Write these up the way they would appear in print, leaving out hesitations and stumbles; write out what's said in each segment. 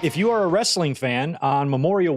If you are a wrestling fan on Memorial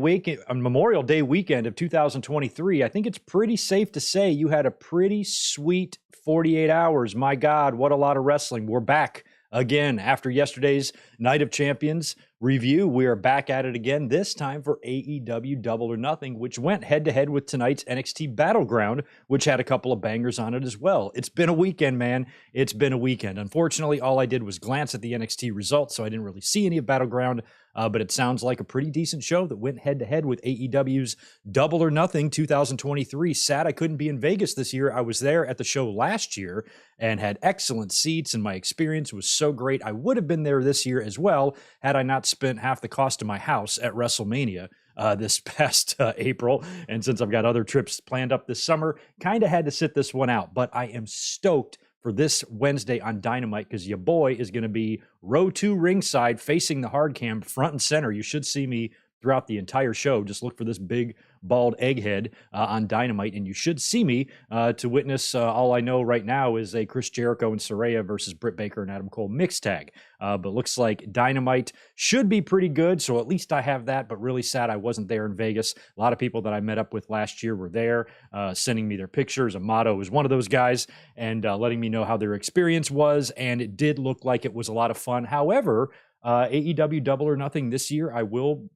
Day weekend of 2023, I think it's pretty safe to say you had a pretty sweet 48 hours. My God, what a lot of wrestling. We're back again after yesterday's Night of Champions review. We are back at it again, this time for AEW Double or Nothing, which went head-to-head with tonight's NXT Battleground, which had a couple of bangers on it as well. It's been a weekend, man. It's been a weekend. Unfortunately, all I did was glance at the NXT results, so I didn't really see any of Battleground, but it sounds like a pretty decent show that went head-to-head with AEW's Double or Nothing 2023. Sad I couldn't be in Vegas this year. I was there at the show last year and had excellent seats, and my experience was so great. I would have been there this year as well had I not spent half the cost of my house at WrestleMania this past April. And since I've got other trips planned up this summer, kind of had to sit this one out. But I am stoked for this Wednesday on Dynamite because your boy is going to be row 2 ringside facing the hard cam front and center. You should see me throughout the entire show. Just look for this big bald egghead on Dynamite, and you should see me to witness. All I know right now is a Chris Jericho and Saraya versus Britt Baker and Adam Cole mixed tag. But looks like Dynamite should be pretty good, so at least I have that. But really sad I wasn't there in Vegas. A lot of people that I met up with last year were there, sending me their pictures. Amato was one of those guys, and letting me know how their experience was, and it did look like it was a lot of fun. However, AEW Double or Nothing this year, I will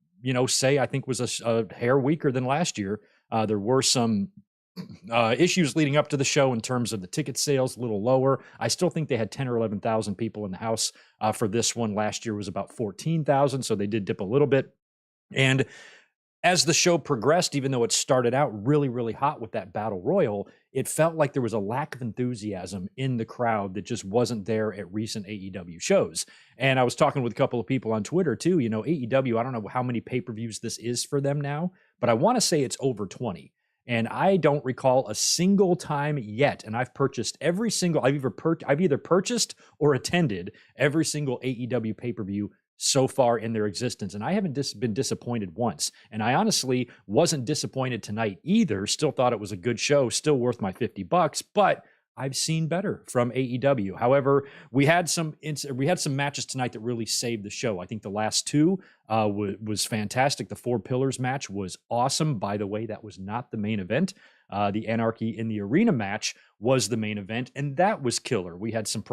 say I think was a hair weaker than last year. There were some issues leading up to the show in terms of the ticket sales, a little lower. I still think they had 10 or 11,000 people in the house for this one. Last year was about 14,000, so they did dip a little bit. And as the show progressed, even though it started out really, really hot with that battle royal, it felt like there was a lack of enthusiasm in the crowd that just wasn't there at recent AEW shows. And I was talking with a couple of people on Twitter too. AEW, I don't know how many pay-per-views this is for them now, but I want to say it's over 20. And I don't recall a single time yet. And I've purchased every single, I've either purchased or attended every single AEW pay-per-view so far in their existence. And I haven't been disappointed once. And I honestly wasn't disappointed tonight either. Still thought it was a good show, still worth my $50, but I've seen better from AEW. However, we had some matches tonight that really saved the show. I think the last two was fantastic. The Four Pillars match was awesome. By the way, that was not the main event. The Anarchy in the Arena match was the main event, and that was killer. We had some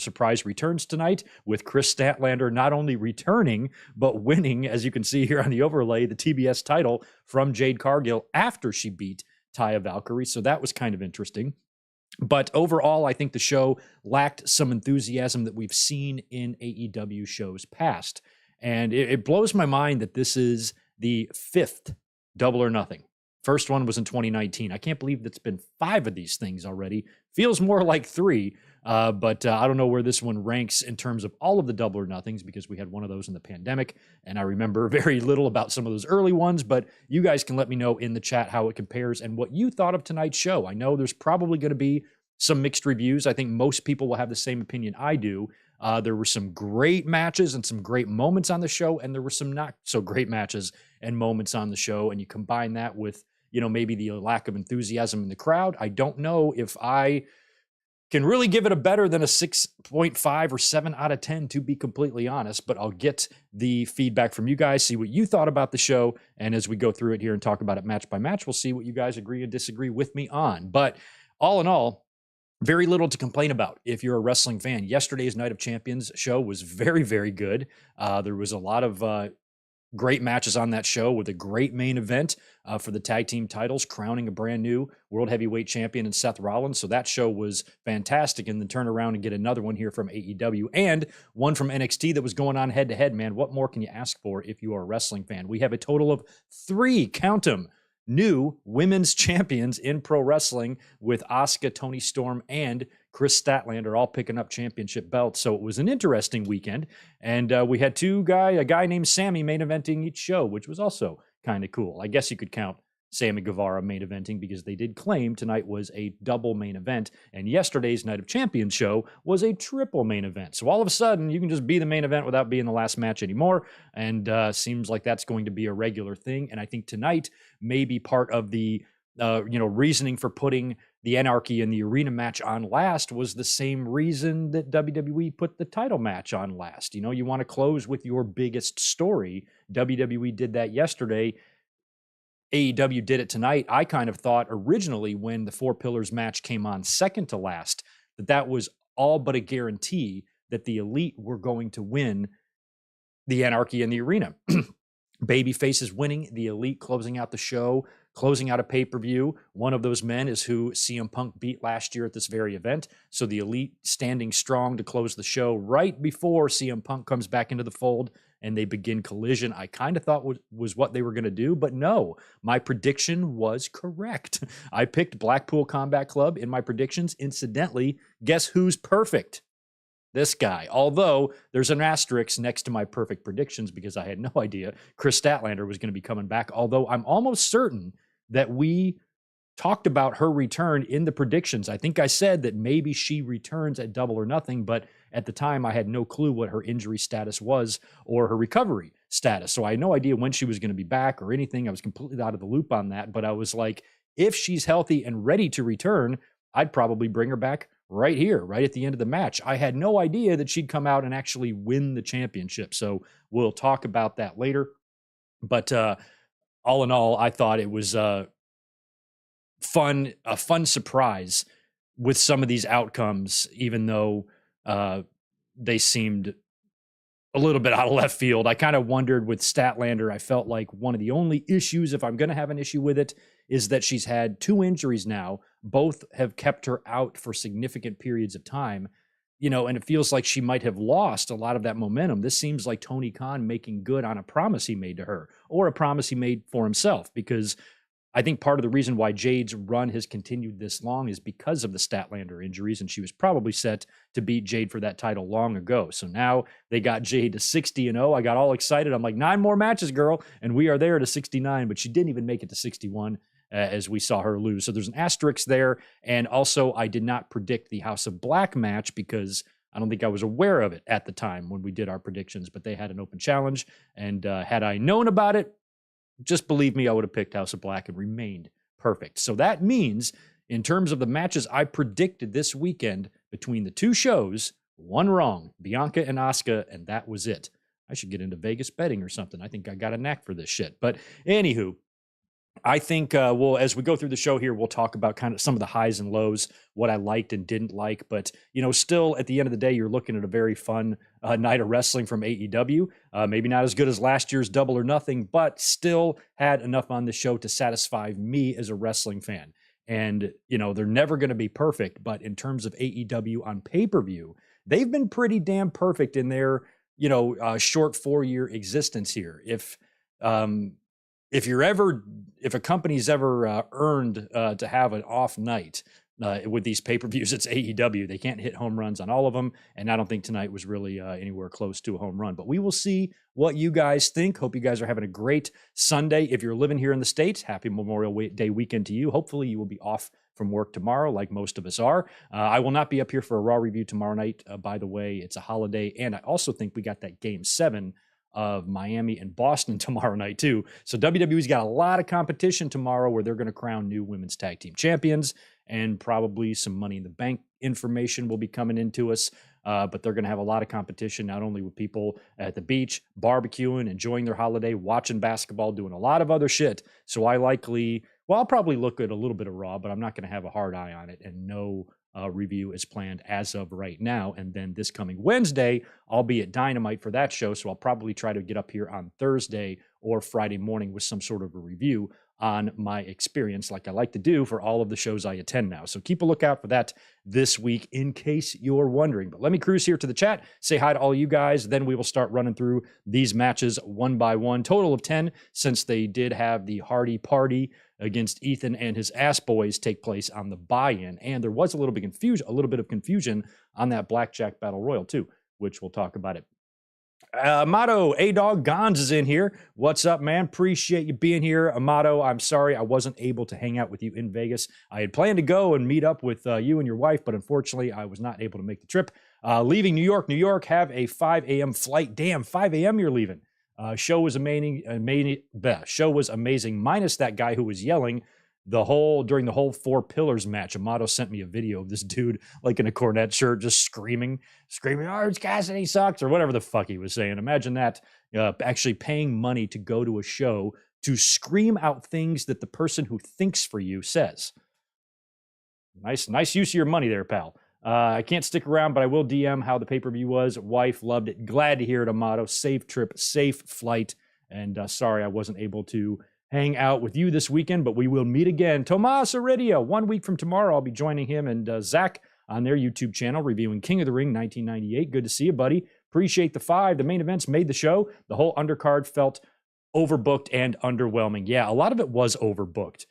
surprise returns tonight with Chris Statlander not only returning, but winning, as you can see here on the overlay, the TBS title from Jade Cargill after she beat Taya Valkyrie. So that was kind of interesting. But overall, I think the show lacked some enthusiasm that we've seen in AEW shows past. And it blows my mind that this is the fifth Double or Nothing. First one was in 2019. I can't believe that's been 5 of these things already. Feels more like 3, but I don't know where this one ranks in terms of all of the Double or Nothings, because we had one of those in the pandemic, and I remember very little about some of those early ones, but you guys can let me know in the chat how it compares and what you thought of tonight's show. I know there's probably going to be some mixed reviews. I think most people will have the same opinion I do. There were some great matches and some great moments on the show, and there were some not so great matches and moments on the show, and you combine that with maybe the lack of enthusiasm in the crowd. I don't know if I can really give it a better than a 6.5 or 7 out of 10, to be completely honest, but I'll get the feedback from you guys, see what you thought about the show, and as we go through it here and talk about it match by match, we'll see what you guys agree and disagree with me on. But all in all, very little to complain about if you're a wrestling fan. Yesterday's Night of Champions show was very, very good. There was a lot of great matches on that show, with a great main event for the tag team titles, crowning a brand new world heavyweight champion in Seth Rollins. So that show was fantastic. And then turn around and get another one here from AEW and one from NXT that was going on head to head, man. What more can you ask for if you are a wrestling fan? We have a total of 3, count them, new women's champions in pro wrestling, with Asuka, Toni Storm, and Chris Statlander all picking up championship belts. So it was an interesting weekend. And we had a guy named Sammy main eventing each show, which was also kind of cool. I guess you could count Sammy Guevara main eventing, because they did claim tonight was a double main event, and yesterday's Night of Champions show was a triple main event. So all of a sudden, you can just be the main event without being the last match anymore, and seems like that's going to be a regular thing. And I think tonight may be part of the reasoning for putting the Anarchy and the Arena match on last was the same reason that WWE put the title match on last. You want to close with your biggest story. WWE did that yesterday. AEW did it tonight. I kind of thought originally, when the Four Pillars match came on second to last, that was all but a guarantee that the Elite were going to win the Anarchy in the Arena. Baby faces winning, the Elite closing out the show, closing out a pay-per-view. One of those men is who CM Punk beat last year at this very event. So the Elite standing strong to close the show right before CM Punk comes back into the fold and they begin Collision. I kind of thought was what they were going to do, but no, my prediction was correct. I picked Blackpool Combat Club in my predictions. Incidentally, guess who's perfect? This guy. Although there's an asterisk next to my perfect predictions, because I had no idea Chris Statlander was going to be coming back. Although I'm almost certain that we talked about her return in the predictions. I think I said that maybe she returns at Double or Nothing, but at the time I had no clue what her injury status was or her recovery status. So I had no idea when she was going to be back or anything. I was completely out of the loop on that. But I was like, if she's healthy and ready to return, I'd probably bring her back right here, right at the end of the match. I had no idea that she'd come out and actually win the championship. So we'll talk about that later. But all in all, I thought it was a fun surprise with some of these outcomes, even though they seemed a little bit out of left field. I kind of wondered with Statlander, I felt like one of the only issues, if I'm going to have an issue with it, is that she's had 2 injuries now. Both have kept her out for significant periods of time, and it feels like she might have lost a lot of that momentum. This seems like Tony Khan making good on a promise he made to her, or a promise he made for himself, because I think part of the reason why Jade's run has continued this long is because of the Statlander injuries, and she was probably set to beat Jade for that title long ago. So now they got Jade to 60-0. I got all excited. I'm like, 9 more matches, girl, and we are there to 69, but she didn't even make it to 61 as we saw her lose. So there's an asterisk there, and also I did not predict the House of Black match because I don't think I was aware of it at the time when we did our predictions, but they had an open challenge, and had I known about it, just believe me, I would have picked House of Black and remained perfect. So that means, in terms of the matches I predicted this weekend between the 2 shows, 1 wrong, Bianca and Asuka, and that was it. I should get into Vegas betting or something. I think I got a knack for this shit. But anywho, I think as we go through the show here, we'll talk about kind of some of the highs and lows, what I liked and didn't like. But, still at the end of the day, you're looking at a very fun night of wrestling from AEW. Maybe not as good as last year's Double or Nothing, but still had enough on the show to satisfy me as a wrestling fan. And, they're never going to be perfect. But in terms of AEW on pay-per-view, they've been pretty damn perfect in their, short 4-year existence here. If a company's ever earned to have an off night with these pay-per-views, it's AEW. They can't hit home runs on all of them, and I don't think tonight was really anywhere close to a home run. But we will see what you guys think. Hope you guys are having a great Sunday. If you're living here in the States, happy Memorial Day weekend to you. Hopefully you will be off from work tomorrow, like most of us are. I will not be up here for a Raw review tomorrow night. By the way, it's a holiday, and I also think we got that Game 7 of Miami and Boston tomorrow night too. So WWE's got a lot of competition tomorrow where they're going to crown new women's tag team champions, and probably some Money in the Bank information will be coming into us. But they're going to have a lot of competition, not only with people at the beach, barbecuing, enjoying their holiday, watching basketball, doing a lot of other shit. So I'll probably look at a little bit of Raw, but I'm not going to have a hard eye on it, and no review is planned as of right now. And then this coming Wednesday, I'll be at Dynamite for that show. So I'll probably try to get up here on Thursday or Friday morning with some sort of a review on my experience, like I like to do for all of the shows I attend now. So keep a lookout for that this week in case you're wondering. But let me cruise here to the chat, say hi to all you guys. Then we will start running through these matches one by one. Total of 10, since they did have the Hardy Party against Ethan and his Ass Boys take place on the buy-in. And there was a little bit of confusion on that Blackjack Battle Royal too, which we'll talk about it. Amato, A-Dog Gons is in here. What's up, man? Appreciate you being here. Amato, I'm sorry I wasn't able to hang out with you in Vegas. I had planned to go and meet up with you and your wife, but unfortunately I was not able to make the trip. Leaving New York, have a 5 a.m. flight. Damn, 5 a.m. you're leaving. Show was amazing. Show was amazing, minus that guy who was yelling during the whole Four Pillars match. Amato sent me a video of this dude like in a Cornette shirt, just screaming, Orange Cassidy sucks, or whatever the fuck he was saying. Imagine that, actually paying money to go to a show to scream out things that the person who thinks for you says. Nice use of your money there, pal. I can't stick around, but I will DM how the pay-per-view was. Wife loved it. Glad to hear it, Amato. Safe trip, safe flight. And sorry I wasn't able to hang out with you this weekend, but we will meet again. Tomas Aridia, 1 week from tomorrow, I'll be joining him and Zach on their YouTube channel, reviewing King of the Ring 1998. Good to see you, buddy. Appreciate the 5. The main events made the show. The whole undercard felt overbooked and underwhelming. Yeah, a lot of it was overbooked.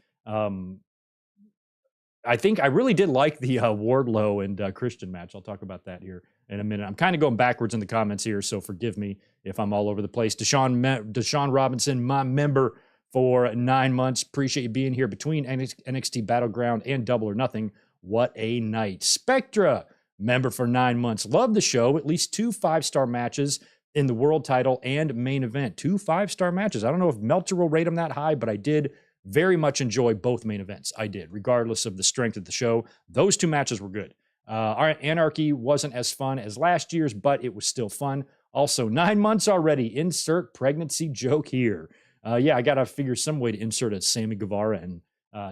I think I really did like the Wardlow and Christian match. I'll talk about that here in a minute. I'm kind of going backwards in the comments here, so forgive me if I'm all over the place. Deshaun Robinson, my member for 9 months. Appreciate you being here between NXT Battleground and Double or Nothing. What a night. Spectra, member for 9 months. Love the show. At least 2 5-star matches. in the world title and main event. 2 5-star matches. I don't know if Meltzer will rate them that high, but I did very much enjoy both main events. I did, regardless of the strength of the show. Those 2 matches were good. Our Anarchy wasn't as fun as last year's, but it was still fun. Also, 9 months already. Insert pregnancy joke here. Yeah, I got to figure some way to insert a Sammy Guevara and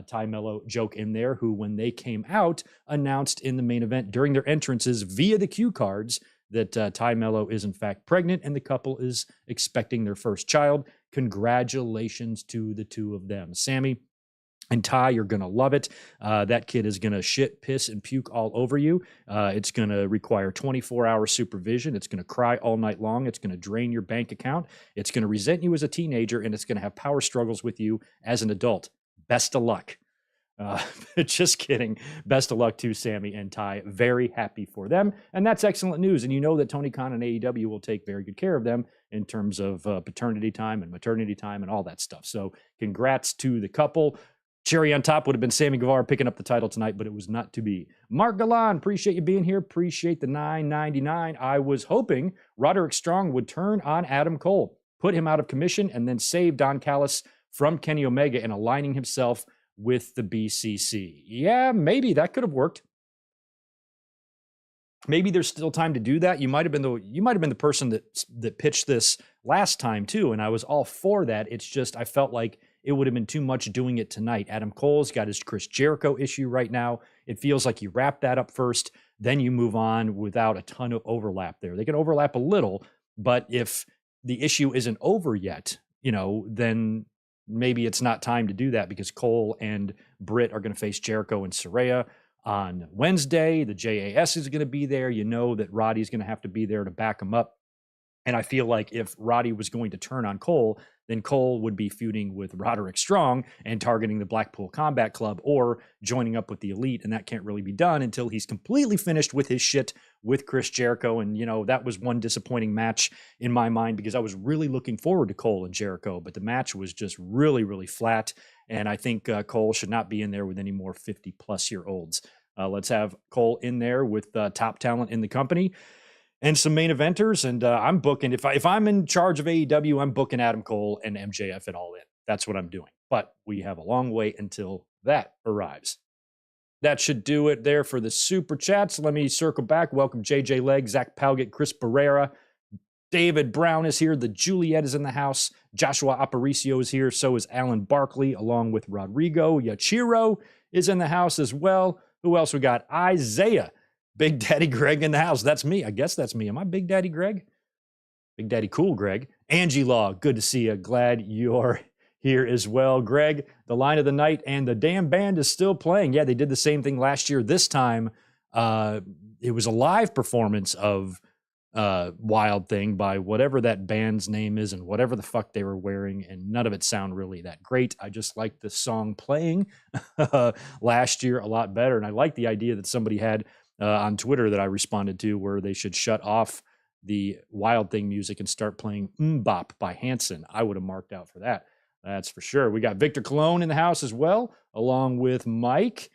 Ty Mello joke in there, who, when they came out, announced in the main event during their entrances via the cue cards that Ty Mello is in fact pregnant and the couple is expecting their first child. Congratulations to the 2 of them. Sammy and Ty, you're going to love it. That kid is going to shit, piss, and puke all over you. It's going to require 24-hour supervision. It's going to cry all night long. It's going to drain your bank account. It's going to resent you as a teenager, and it's going to have power struggles with you as an adult. Best of luck. Just kidding. Best of luck to Sammy and Ty. Very happy for them. And that's excellent news. And you know that Tony Khan and AEW will take very good care of them in terms of paternity time and maternity time and all that stuff. So congrats to the couple. Cherry on top would have been Sammy Guevara picking up the title tonight, but it was not to be. Mark Galan, appreciate you being here. Appreciate the $9.99. I was hoping Roderick Strong would turn on Adam Cole, put him out of commission, and then save Don Callis from Kenny Omega and aligning himself with the BCC. Yeah, maybe that could have worked. Maybe there's still time to do that. You might have been the person that pitched this last time too, and I was all for that. It's just I felt like it would have been too much doing it tonight. Adam Cole's got his Chris Jericho issue right now. It feels like you wrap that up first, then you move on without a ton of overlap there. They can overlap a little, but if the issue isn't over yet, then maybe it's not time to do that, because Cole and Britt are going to face Jericho and Saraya on Wednesday. The JAS is going to be there. You know that Roddy's going to have to be there to back him up. And I feel like if Roddy was going to turn on Cole, then Cole would be feuding with Roderick Strong and targeting the Blackpool Combat Club or joining up with the Elite. And that can't really be done until he's completely finished with his shit with Chris Jericho. And, that was one disappointing match in my mind, because I was really looking forward to Cole and Jericho, but the match was just really, really flat. And I think Cole should not be in there with any more 50-plus-year-olds. Let's have Cole in there with top talent in the company and some main eventers. And I'm booking, if I'm in charge of AEW, I'm booking Adam Cole and MJF at All In. That's what I'm doing. But we have a long way until that arrives. That should do it there for the super chats. Let me circle back. Welcome JJ Legg, Zach Palgett, Chris Barrera. David Brown is here. The Juliet is in the house. Joshua Aparicio is here. So is Alan Barkley, along with Rodrigo. Yachiro is in the house as well. Who else we got? Isaiah. Big Daddy Greg in the house. That's me. I guess that's me. Am I Big Daddy Greg? Big Daddy Cool Greg. Angie Law, good to see you. Glad you're here as well. Greg, the line of the night, and the damn band is still playing. Yeah, they did the same thing last year. This time, it was a live performance of Wild Thing by whatever that band's name is and whatever the fuck they were wearing, and none of it sound really that great. I just like the song playing last year a lot better, and I like the idea that somebody had on Twitter that I responded to, where they should shut off the Wild Thing music and start playing Bop by Hanson. I would have marked out for that. That's for sure. We got Victor Colon in the house as well, along with Mike.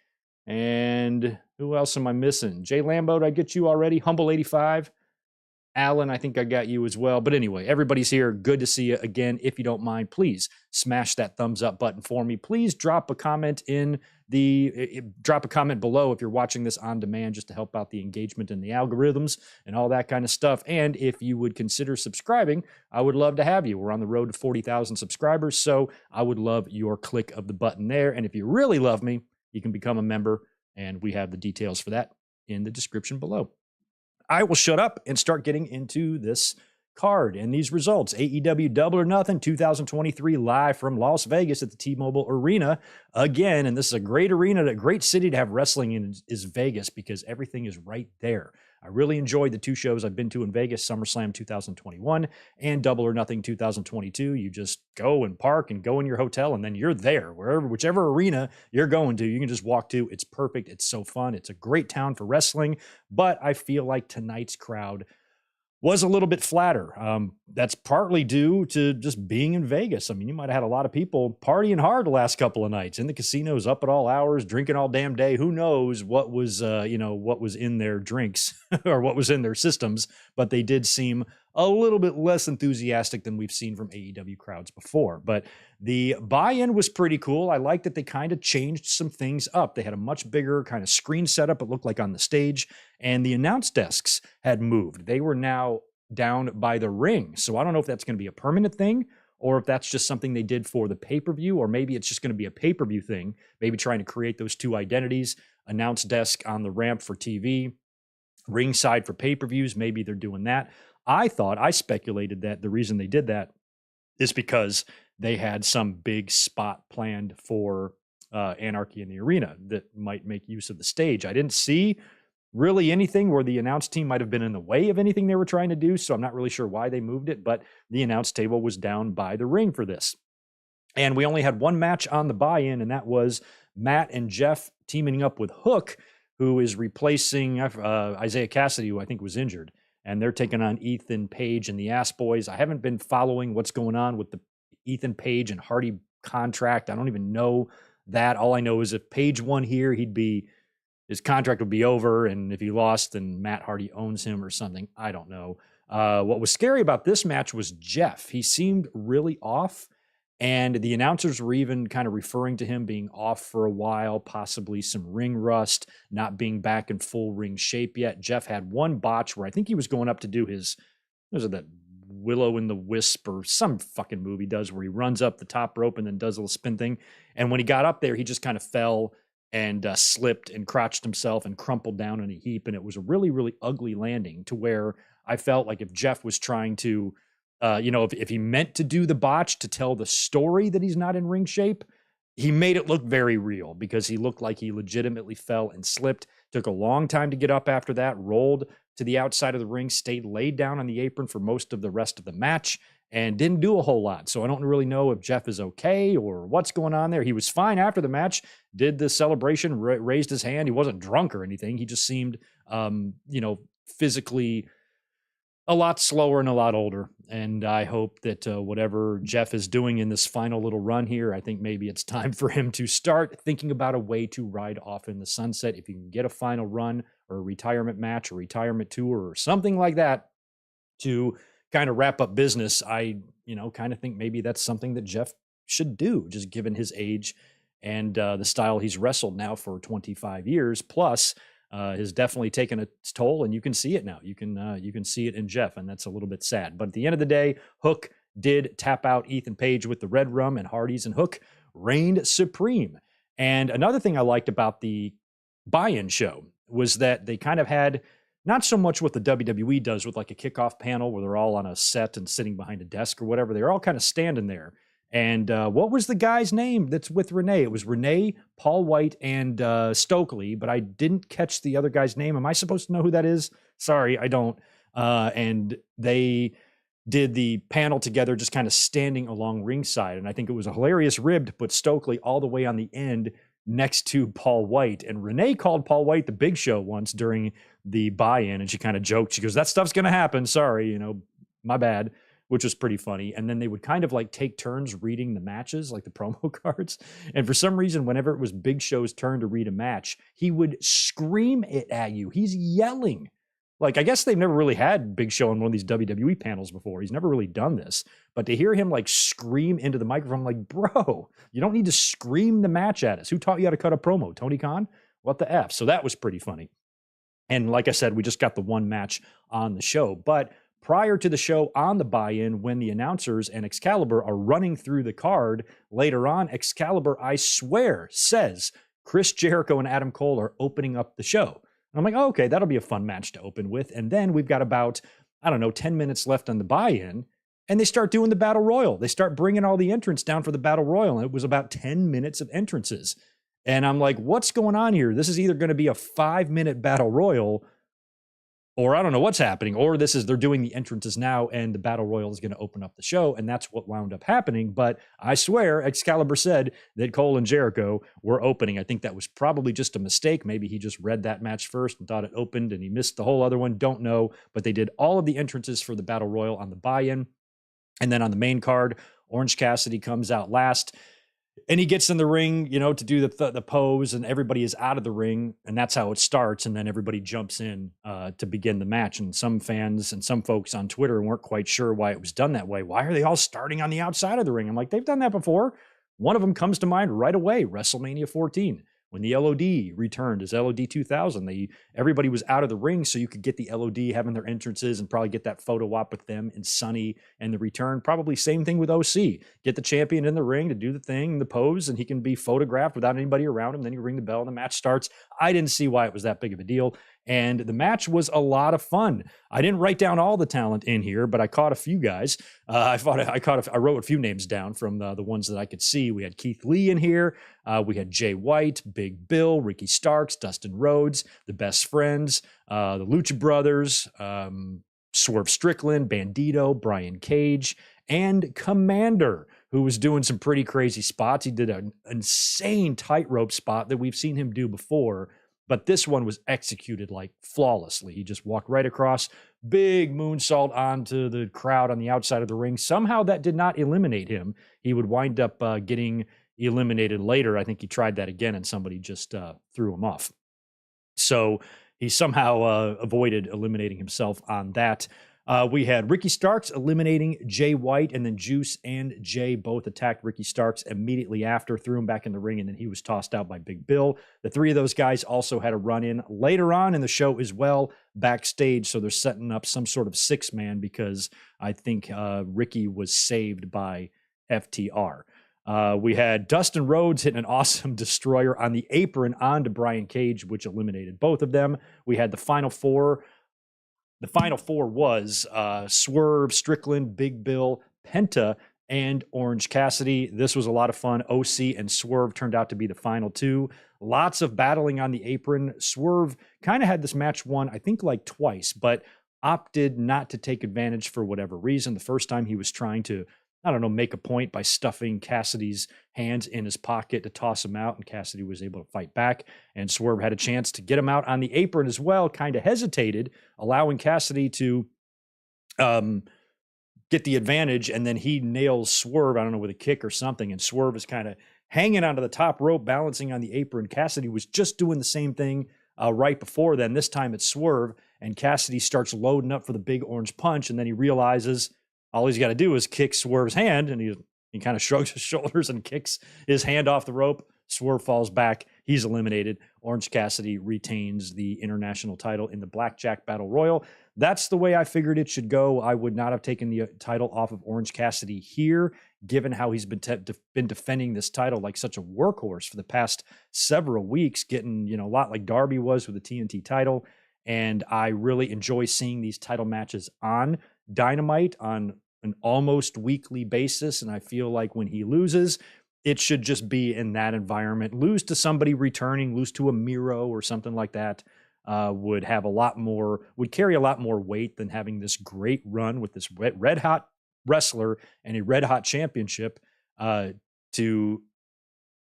And who else am I missing? Jay Lambo, did I get you already? Humble 85. Alan, I think I got you as well. But anyway, everybody's here. Good to see you again. If you don't mind, please smash that thumbs up button for me. Please drop a comment drop a comment below if you're watching this on demand, just to help out the engagement and the algorithms and all that kind of stuff. And if you would consider subscribing, I would love to have you. We're on the road to 40,000 subscribers, so I would love your click of the button there. And if you really love me, you can become a member, and we have the details for that in the description below. I will shut up and start getting into this card and these results. AEW Double or Nothing 2023 live from Las Vegas at the T-Mobile Arena again. And this is a great arena, a great city to have wrestling in is Vegas, because everything is right there. I really enjoyed the 2 shows I've been to in Vegas, SummerSlam 2021 and Double or Nothing 2022. You just go and park and go in your hotel, and then you're there. Whichever arena you're going to, you can just walk to. It's perfect. It's so fun. It's a great town for wrestling. But I feel like tonight's crowd was a little bit flatter. That's partly due to just being in Vegas. I mean, you might have had a lot of people partying hard the last couple of nights in the casinos, up at all hours, drinking all damn day. Who knows what was in their drinks or what was in their systems, but they did seem a little bit less enthusiastic than we've seen from AEW crowds before. But the buy-in was pretty cool. I like that they kind of changed some things up. They had a much bigger kind of screen setup, it looked like, on the stage, and the announce desks had moved. They were now down by the ring. So I don't know if that's going to be a permanent thing or if that's just something they did for the pay-per-view, or maybe it's just going to be a pay-per-view thing, maybe trying to create those two identities, announce desk on the ramp for TV, ringside for pay-per-views. Maybe they're doing that. I speculated that the reason they did that is because they had some big spot planned for Anarchy in the Arena that might make use of the stage. I didn't see really anything where the announce team might have been in the way of anything they were trying to do, so I'm not really sure why they moved it, but the announce table was down by the ring for this. And we only had one match on the buy-in, and that was Matt and Jeff teaming up with Hook, who is replacing Isaiah Cassidy, who I think was injured. And they're taking on Ethan Page and the Ass Boys. I haven't been following what's going on with the Ethan Page and Hardy contract. I don't even know that. All I know is if Page won here, his contract would be over, and if he lost, then Matt Hardy owns him or something. I don't know. What was scary about this match was Jeff. He seemed really off, and the announcers were even kind of referring to him being off for a while, possibly some ring rust, not being back in full ring shape yet. Jeff had one botch where I think he was going up to do that Willow in the Wisp or some fucking move he does where he runs up the top rope and then does a little spin thing. And when he got up there, he just kind of fell and slipped and crotched himself and crumpled down in a heap. And it was a really, really ugly landing to where I felt like if Jeff was trying to, if he meant to do the botch to tell the story that he's not in ring shape, he made it look very real because he looked like he legitimately fell and slipped. Took a long time to get up after that, rolled to the outside of the ring, stayed laid down on the apron for most of the rest of the match, and didn't do a whole lot. So I don't really know if Jeff is okay or what's going on there. He was fine after the match, did the celebration, raised his hand. He wasn't drunk or anything. He just seemed, physically a lot slower and a lot older. And I hope that whatever Jeff is doing in this final little run here, I think maybe it's time for him to start thinking about a way to ride off in the sunset. If you can get a final run or a retirement match or retirement tour or something like that to kind of wrap up business, I, kind of think maybe that's something that Jeff should do, just given his age and the style he's wrestled now for 25 years plus has definitely taken its toll, and you can see it now. You can see it in Jeff, and that's a little bit sad. But at the end of the day, Hook did tap out Ethan Page with the red rum, and Hardy's and Hook reigned supreme. And another thing I liked about the buy-in show was that they kind of had not so much what the WWE does with like a kickoff panel where they're all on a set and sitting behind a desk or whatever. They're all kind of standing there. And what was the guy's name that's with Renee? It was Renee, Paul White, and Stokely, but I didn't catch the other guy's name. Am I supposed to know who that is? Sorry, I don't. And they did the panel together just kind of standing along ringside. And I think it was a hilarious rib to put Stokely all the way on the end next to Paul White. And Renee called Paul White the Big Show once during the buy-in, and she kind of joked. She goes, "That stuff's going to happen. Sorry, my bad," which was pretty funny. And then they would kind of like take turns reading the matches, like the promo cards. And for some reason, whenever it was Big Show's turn to read a match, he would scream it at you. He's yelling. Like, I guess they've never really had Big Show on one of these WWE panels before. He's never really done this. But to hear him like scream into the microphone, I'm like, bro, you don't need to scream the match at us. Who taught you how to cut a promo? Tony Khan? What the F? So that was pretty funny. And like I said, we just got the one match on the show. But prior to the show on the buy-in, when the announcers and Excalibur are running through the card, later on, Excalibur, I swear, says Chris Jericho and Adam Cole are opening up the show. And I'm like, oh, okay, that'll be a fun match to open with. And then we've got about, 10 minutes left on the buy-in, and they start doing the Battle Royal. They start bringing all the entrants down for the Battle Royal, and it was about 10 minutes of entrances. And I'm like, what's going on here? This is either going to be a 5-minute Battle Royal, or I don't know what's happening, or they're doing the entrances now and the Battle Royal is going to open up the show. And that's what wound up happening. But I swear Excalibur said that Cole and Jericho were opening. I think that was probably just a mistake. Maybe he just read that match first and thought it opened and he missed the whole other one. Don't know. But they did all of the entrances for the Battle Royal on the buy-in. And then on the main card, Orange Cassidy comes out last. And he gets in the ring, to do the pose, and everybody is out of the ring, and that's how it starts. And then everybody jumps in to begin the match. And some fans and some folks on Twitter weren't quite sure why it was done that way. Why are they all starting on the outside of the ring? I'm like, they've done that before. One of them comes to mind right away, WrestleMania 14. When the LOD returned as LOD 2000, everybody was out of the ring so you could get the LOD having their entrances and probably get that photo op with them and Sonny and the return. Probably same thing with OC. Get the champion in the ring to do the thing, the pose, and he can be photographed without anybody around him. Then you ring the bell and the match starts. I didn't see why it was that big of a deal. And the match was a lot of fun. I didn't write down all the talent in here, but I caught a few guys. I wrote a few names down from the ones that I could see. We had Keith Lee in here. We had Jay White, Big Bill, Ricky Starks, Dustin Rhodes, the Best Friends, the Lucha Brothers, Swerve Strickland, Bandito, Brian Cage, and Commander, who was doing some pretty crazy spots. He did an insane tightrope spot that we've seen him do before, but this one was executed like flawlessly. He just walked right across, big moonsault onto the crowd on the outside of the ring. Somehow that did not eliminate him. He would wind up getting eliminated later. I think he tried that again and somebody just threw him off. So he somehow avoided eliminating himself on that. We had Ricky Starks eliminating Jay White, and then Juice and Jay both attacked Ricky Starks immediately after, threw him back in the ring, and then he was tossed out by Big Bill. The three of those guys also had a run-in later on in the show as well, backstage, so they're setting up some sort of six-man because I think Ricky was saved by FTR. We had Dustin Rhodes hitting an awesome destroyer on the apron onto Brian Cage, which eliminated both of them. We had the final four. The final four was Swerve, Strickland, Big Bill, Penta, and Orange Cassidy. This was a lot of fun. OC and Swerve turned out to be the final two. Lots of battling on the apron. Swerve kind of had this match won, I think, like twice, but opted not to take advantage for whatever reason. The first time he was trying to, make a point by stuffing Cassidy's hands in his pocket to toss him out, and Cassidy was able to fight back, and Swerve had a chance to get him out on the apron as well, kind of hesitated, allowing Cassidy to get the advantage, and then he nails Swerve, with a kick or something, and Swerve is kind of hanging onto the top rope, balancing on the apron. Cassidy was just doing the same thing right before then. This time it's Swerve, and Cassidy starts loading up for the big orange punch, and then he realizes all he's got to do is kick Swerve's hand, and he kind of shrugs his shoulders and kicks his hand off the rope. Swerve falls back. He's eliminated. Orange Cassidy retains the international title in the Blackjack Battle Royal. That's the way I figured it should go. I would not have taken the title off of Orange Cassidy here, given how he's been defending this title like such a workhorse for the past several weeks, getting a lot like Darby was with the TNT title. And I really enjoy seeing these title matches on Dynamite on an almost weekly basis. And I feel like when he loses, it should just be in that environment. Lose to somebody returning, lose to a Miro or something like that, would carry a lot more weight than having this great run with this red hot wrestler and a red hot championship for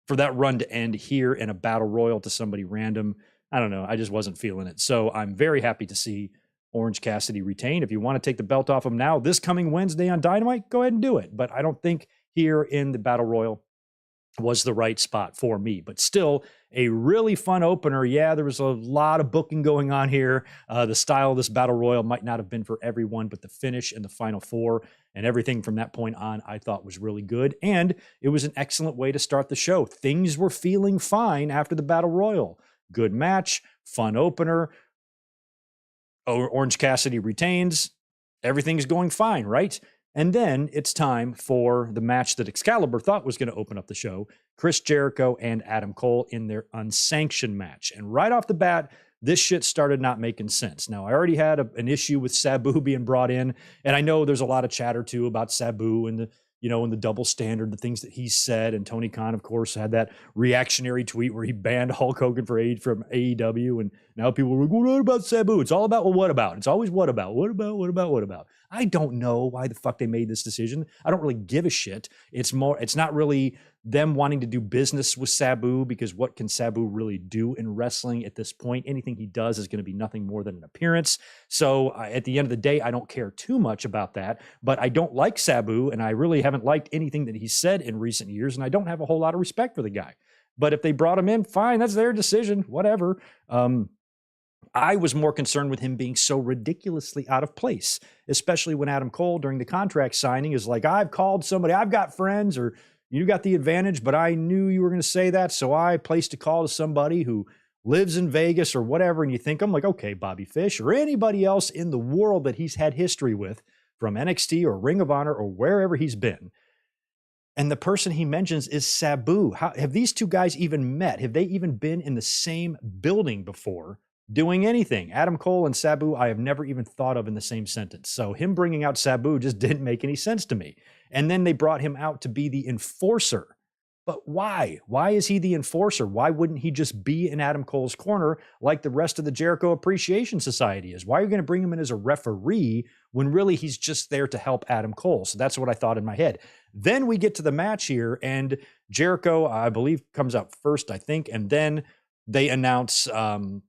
that run to end here in a battle royal to somebody random. I don't know. I just wasn't feeling it. So I'm very happy to see Orange Cassidy retain. If you want to take the belt off him now, this coming Wednesday on Dynamite, go ahead and do it. But I don't think here in the Battle Royal was the right spot for me. But still, a really fun opener. Yeah, there was a lot of booking going on here. The style of this Battle Royal might not have been for everyone, but the finish and the final four and everything from that point on, I thought was really good. And it was an excellent way to start the show. Things were feeling fine after the Battle Royal. Good match, fun opener. Orange Cassidy retains. Everything's going fine, right? And then it's time for the match that Excalibur thought was going to open up the show, Chris Jericho and Adam Cole in their unsanctioned match. And right off the bat, this shit started not making sense. Now, I already had an issue with Sabu being brought in, and I know there's a lot of chatter, too, about Sabu and the double standard, the things that he said. And Tony Khan, of course, had that reactionary tweet where he banned Hulk Hogan from AEW. And now people were like, what about Sabu? It's all about, well, what about? It's always what about? What about? What about? What about? I don't know why the fuck they made this decision. I don't really give a shit. It's not really them wanting to do business with Sabu, because what can Sabu really do in wrestling at this point? Anything he does is going to be nothing more than an appearance. So at the end of the day, I don't care too much about that, but I don't like Sabu, and I really haven't liked anything that he's said in recent years, and I don't have a whole lot of respect for the guy. But if they brought him in, fine, that's their decision, whatever. I was more concerned with him being so ridiculously out of place, especially when Adam Cole during the contract signing is like, I've called somebody, I've got friends, or you got the advantage, but I knew you were going to say that. So I placed a call to somebody who lives in Vegas or whatever. And you think, I'm like, okay, Bobby Fish or anybody else in the world that he's had history with from NXT or Ring of Honor or wherever he's been. And the person he mentions is Sabu. How have these two guys even met? Have they even been in the same building before doing anything? Adam Cole and Sabu, I have never even thought of in the same sentence. So him bringing out Sabu just didn't make any sense to me. And then they brought him out to be the enforcer. But why? Why is he the enforcer? Why wouldn't he just be in Adam Cole's corner like the rest of the Jericho Appreciation Society is? Why are you going to bring him in as a referee when really he's just there to help Adam Cole? So that's what I thought in my head. Then we get to the match here, and Jericho, I believe, comes out first, I think, and then they announce, well,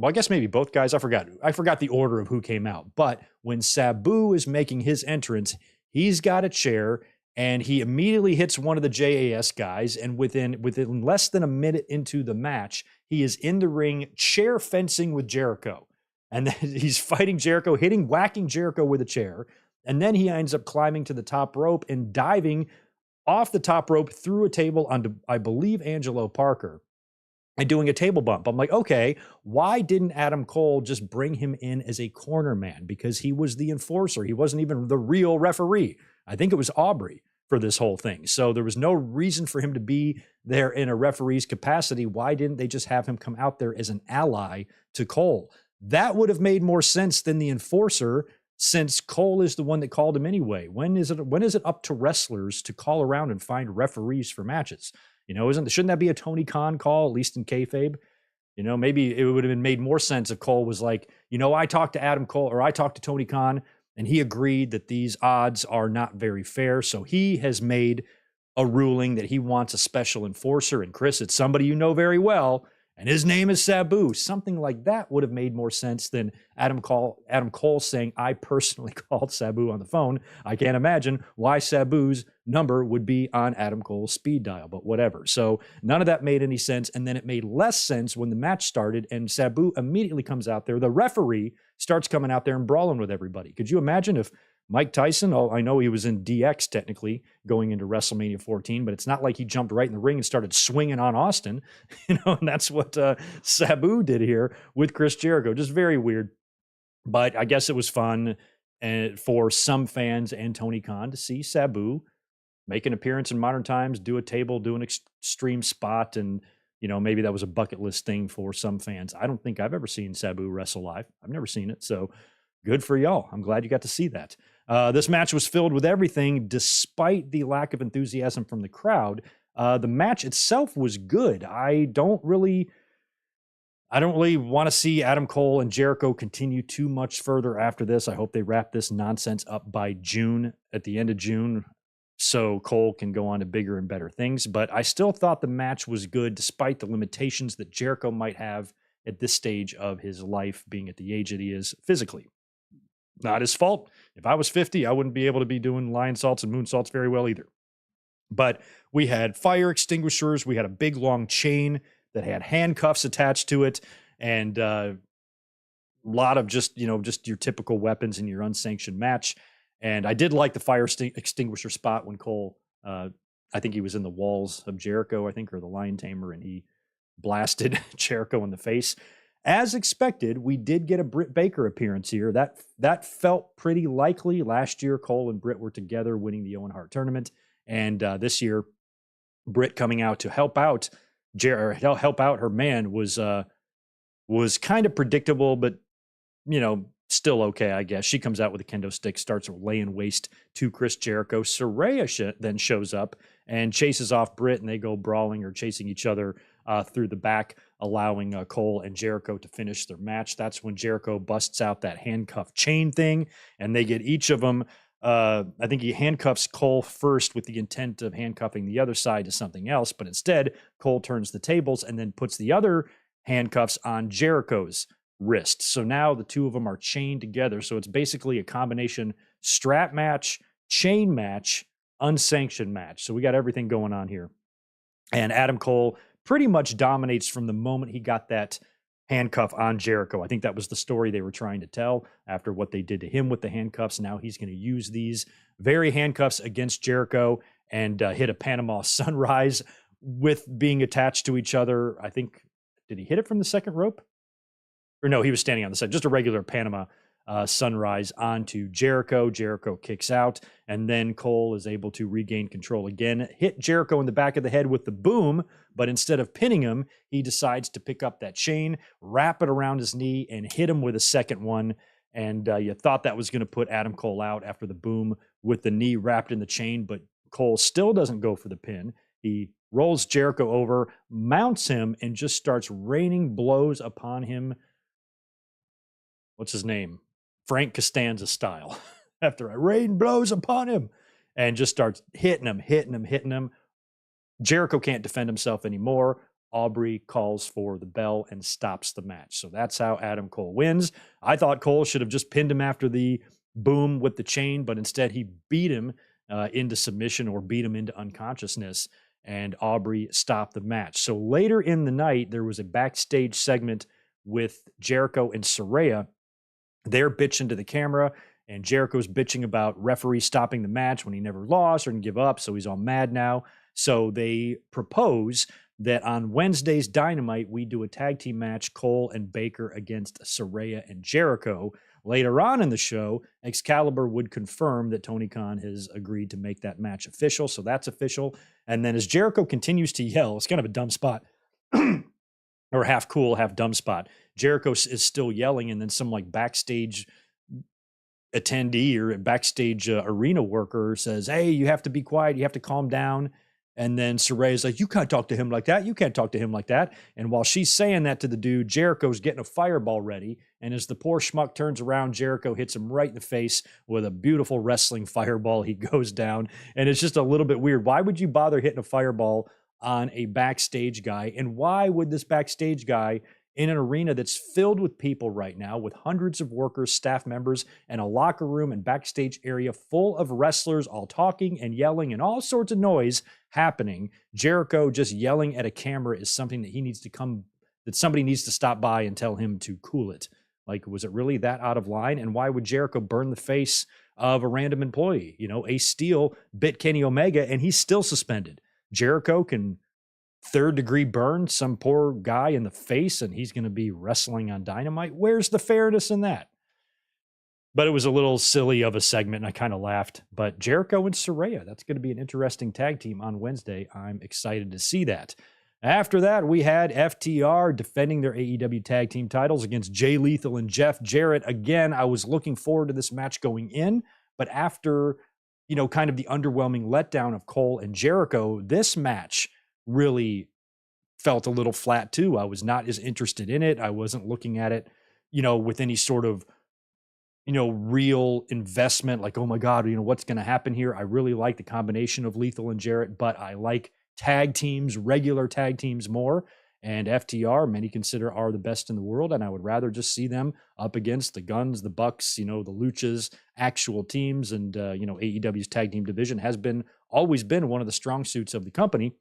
I guess maybe both guys. I forgot the order of who came out. But when Sabu is making his entrance, he's got a chair, and he immediately hits one of the JAS guys. And within less than a minute into the match, he is in the ring, chair fencing with Jericho. And then he's fighting Jericho, whacking Jericho with a chair. And then he ends up climbing to the top rope and diving off the top rope through a table onto, I believe, Angelo Parker, and doing a table bump. I'm like, okay, why didn't Adam Cole just bring him in as a corner man? Because he was the enforcer. He wasn't even the real referee. I think it was Aubrey for this whole thing. So there was no reason for him to be there in a referee's capacity. Why didn't they just have him come out there as an ally to Cole? That would have made more sense than the enforcer, since Cole is the one that called him anyway. When is it up to wrestlers to call around and find referees for matches? You know, shouldn't that be a Tony Khan call, at least in kayfabe? You know, maybe it would have been made more sense if Cole was like, you know, I talked to Adam Cole, or I talked to Tony Khan, and he agreed that these odds are not very fair. So he has made a ruling that he wants a special enforcer. And Chris, it's somebody you know very well, and his name is Sabu. Something like that would have made more sense than Adam Cole saying, I personally called Sabu on the phone. I can't imagine why Sabu's number would be on Adam Cole's speed dial, but whatever. So none of that made any sense. And then it made less sense when the match started and Sabu immediately comes out there. The referee starts coming out there and brawling with everybody. Could you imagine if Mike Tyson, I know he was in DX technically going into WrestleMania 14, but it's not like he jumped right in the ring and started swinging on Austin, and that's what Sabu did here with Chris Jericho. Just very weird. But I guess it was fun for some fans and Tony Khan to see Sabu make an appearance in modern times, do a table, do an extreme spot, and maybe that was a bucket list thing for some fans. I don't think I've ever seen Sabu wrestle live. I've never seen it, so good for y'all. I'm glad you got to see that. This match was filled with everything, despite the lack of enthusiasm from the crowd. The match itself was good. I don't really want to see Adam Cole and Jericho continue too much further after this. I hope they wrap this nonsense up by June, at the end of June, so Cole can go on to bigger and better things. But I still thought the match was good, despite the limitations that Jericho might have at this stage of his life, being at the age that he is physically. Not his fault. If I was 50, I wouldn't be able to be doing lion salts and moonsaults very well either. But we had fire extinguishers. We had a big long chain that had handcuffs attached to it, and a lot of just your typical weapons in your unsanctioned match. And I did like the fire extinguisher spot when Cole, I think he was in the walls of Jericho, or the Lion Tamer, and he blasted Jericho in the face. As expected, we did get a Britt Baker appearance here. That felt pretty likely. Last year, Cole and Britt were together winning the Owen Hart tournament. And this year, Britt coming out to help out her man was kind of predictable, but still okay, I guess. She comes out with a kendo stick, starts laying waste to Chris Jericho. Saraya then shows up and chases off Britt, and they go brawling or chasing each other through the back, allowing Cole and Jericho to finish their match. That's when Jericho busts out that handcuff chain thing, and they get each of them I think he handcuffs Cole first with the intent of handcuffing the other side to something else, but instead Cole turns the tables and then puts the other handcuffs on Jericho's wrist. So now the two of them are chained together. So it's basically a combination strap match, chain match, unsanctioned match. So we got everything going on here. And Adam Cole pretty much dominates from the moment he got that handcuff on Jericho. I think that was the story they were trying to tell after what they did to him with the handcuffs. Now he's going to use these very handcuffs against Jericho and hit a Panama Sunrise with being attached to each other. I think, did he hit it from the second rope? Or no, he was standing on the side, just a regular Panama Sunrise onto Jericho. Jericho kicks out, and then Cole is able to regain control again, hit Jericho in the back of the head with the boom, but instead of pinning him, he decides to pick up that chain, wrap it around his knee, and hit him with a second one. And you thought that was going to put Adam Cole out after the boom with the knee wrapped in the chain, but Cole still doesn't go for the pin. He rolls Jericho over, mounts him, and just starts raining blows upon him. What's his name? Frank Costanza style. After I rain blows upon him, and just starts hitting him. Jericho can't defend himself anymore. Aubrey calls for the bell and stops the match. So that's how Adam Cole wins. I thought Cole should have just pinned him after the boom with the chain, but instead he beat him into submission or beat him into unconsciousness, and Aubrey stopped the match. So later in the night, there was a backstage segment with Jericho and Saraya. They're bitching to the camera, and Jericho's bitching about referee stopping the match when he never lost or didn't give up, so he's all mad now. So they propose that on Wednesday's Dynamite, we do a tag team match, Cole and Baker against Saraya and Jericho. Later on in the show, Excalibur would confirm that Tony Khan has agreed to make that match official, so that's official. And then as Jericho continues to yell, it's kind of a dumb spot, or half cool, half dumb spot. Jericho is still yelling, and then some like backstage attendee or backstage arena worker says, "Hey, you have to be quiet. You have to calm down." And then Saraya's like, "You can't talk to him like that. You can't talk to him like that." And while she's saying that to the dude, Jericho's getting a fireball ready. And as the poor schmuck turns around, Jericho hits him right in the face with a beautiful wrestling fireball. He goes down, and it's just a little bit weird. Why would you bother hitting a fireball on a backstage guy? And why would this backstage guy in an arena that's filled with people right now, with hundreds of workers, staff members, and a locker room and backstage area full of wrestlers all talking and yelling and all sorts of noise happening, Jericho just yelling at a camera is something that that somebody needs to stop by and tell him to cool it. Like, was it really that out of line? And why would Jericho burn the face of a random employee? You know, Ace Steel bit Kenny Omega and he's still suspended. Jericho can third-degree burn some poor guy in the face and he's going to be wrestling on Dynamite. Where's the fairness in that? But it was a little silly of a segment, and I kind of laughed. But Jericho and Saraya, that's going to be an interesting tag team on Wednesday. I'm excited to see that. After that, we had FTR defending their AEW tag team titles against Jay Lethal and Jeff Jarrett. Again, I was looking forward to this match going in, but after, kind of the underwhelming letdown of Cole and Jericho, this match really felt a little flat too. I was not as interested in it. I wasn't looking at it, with any sort of, real investment, like, oh my God, what's going to happen here? I really like the combination of Lethal and Jarrett, but I like tag teams, regular tag teams more. And FTR, many consider are the best in the world. And I would rather just see them up against the Guns, the Bucks, the Luchas, actual teams. And, AEW's tag team division has always been one of the strong suits of the company.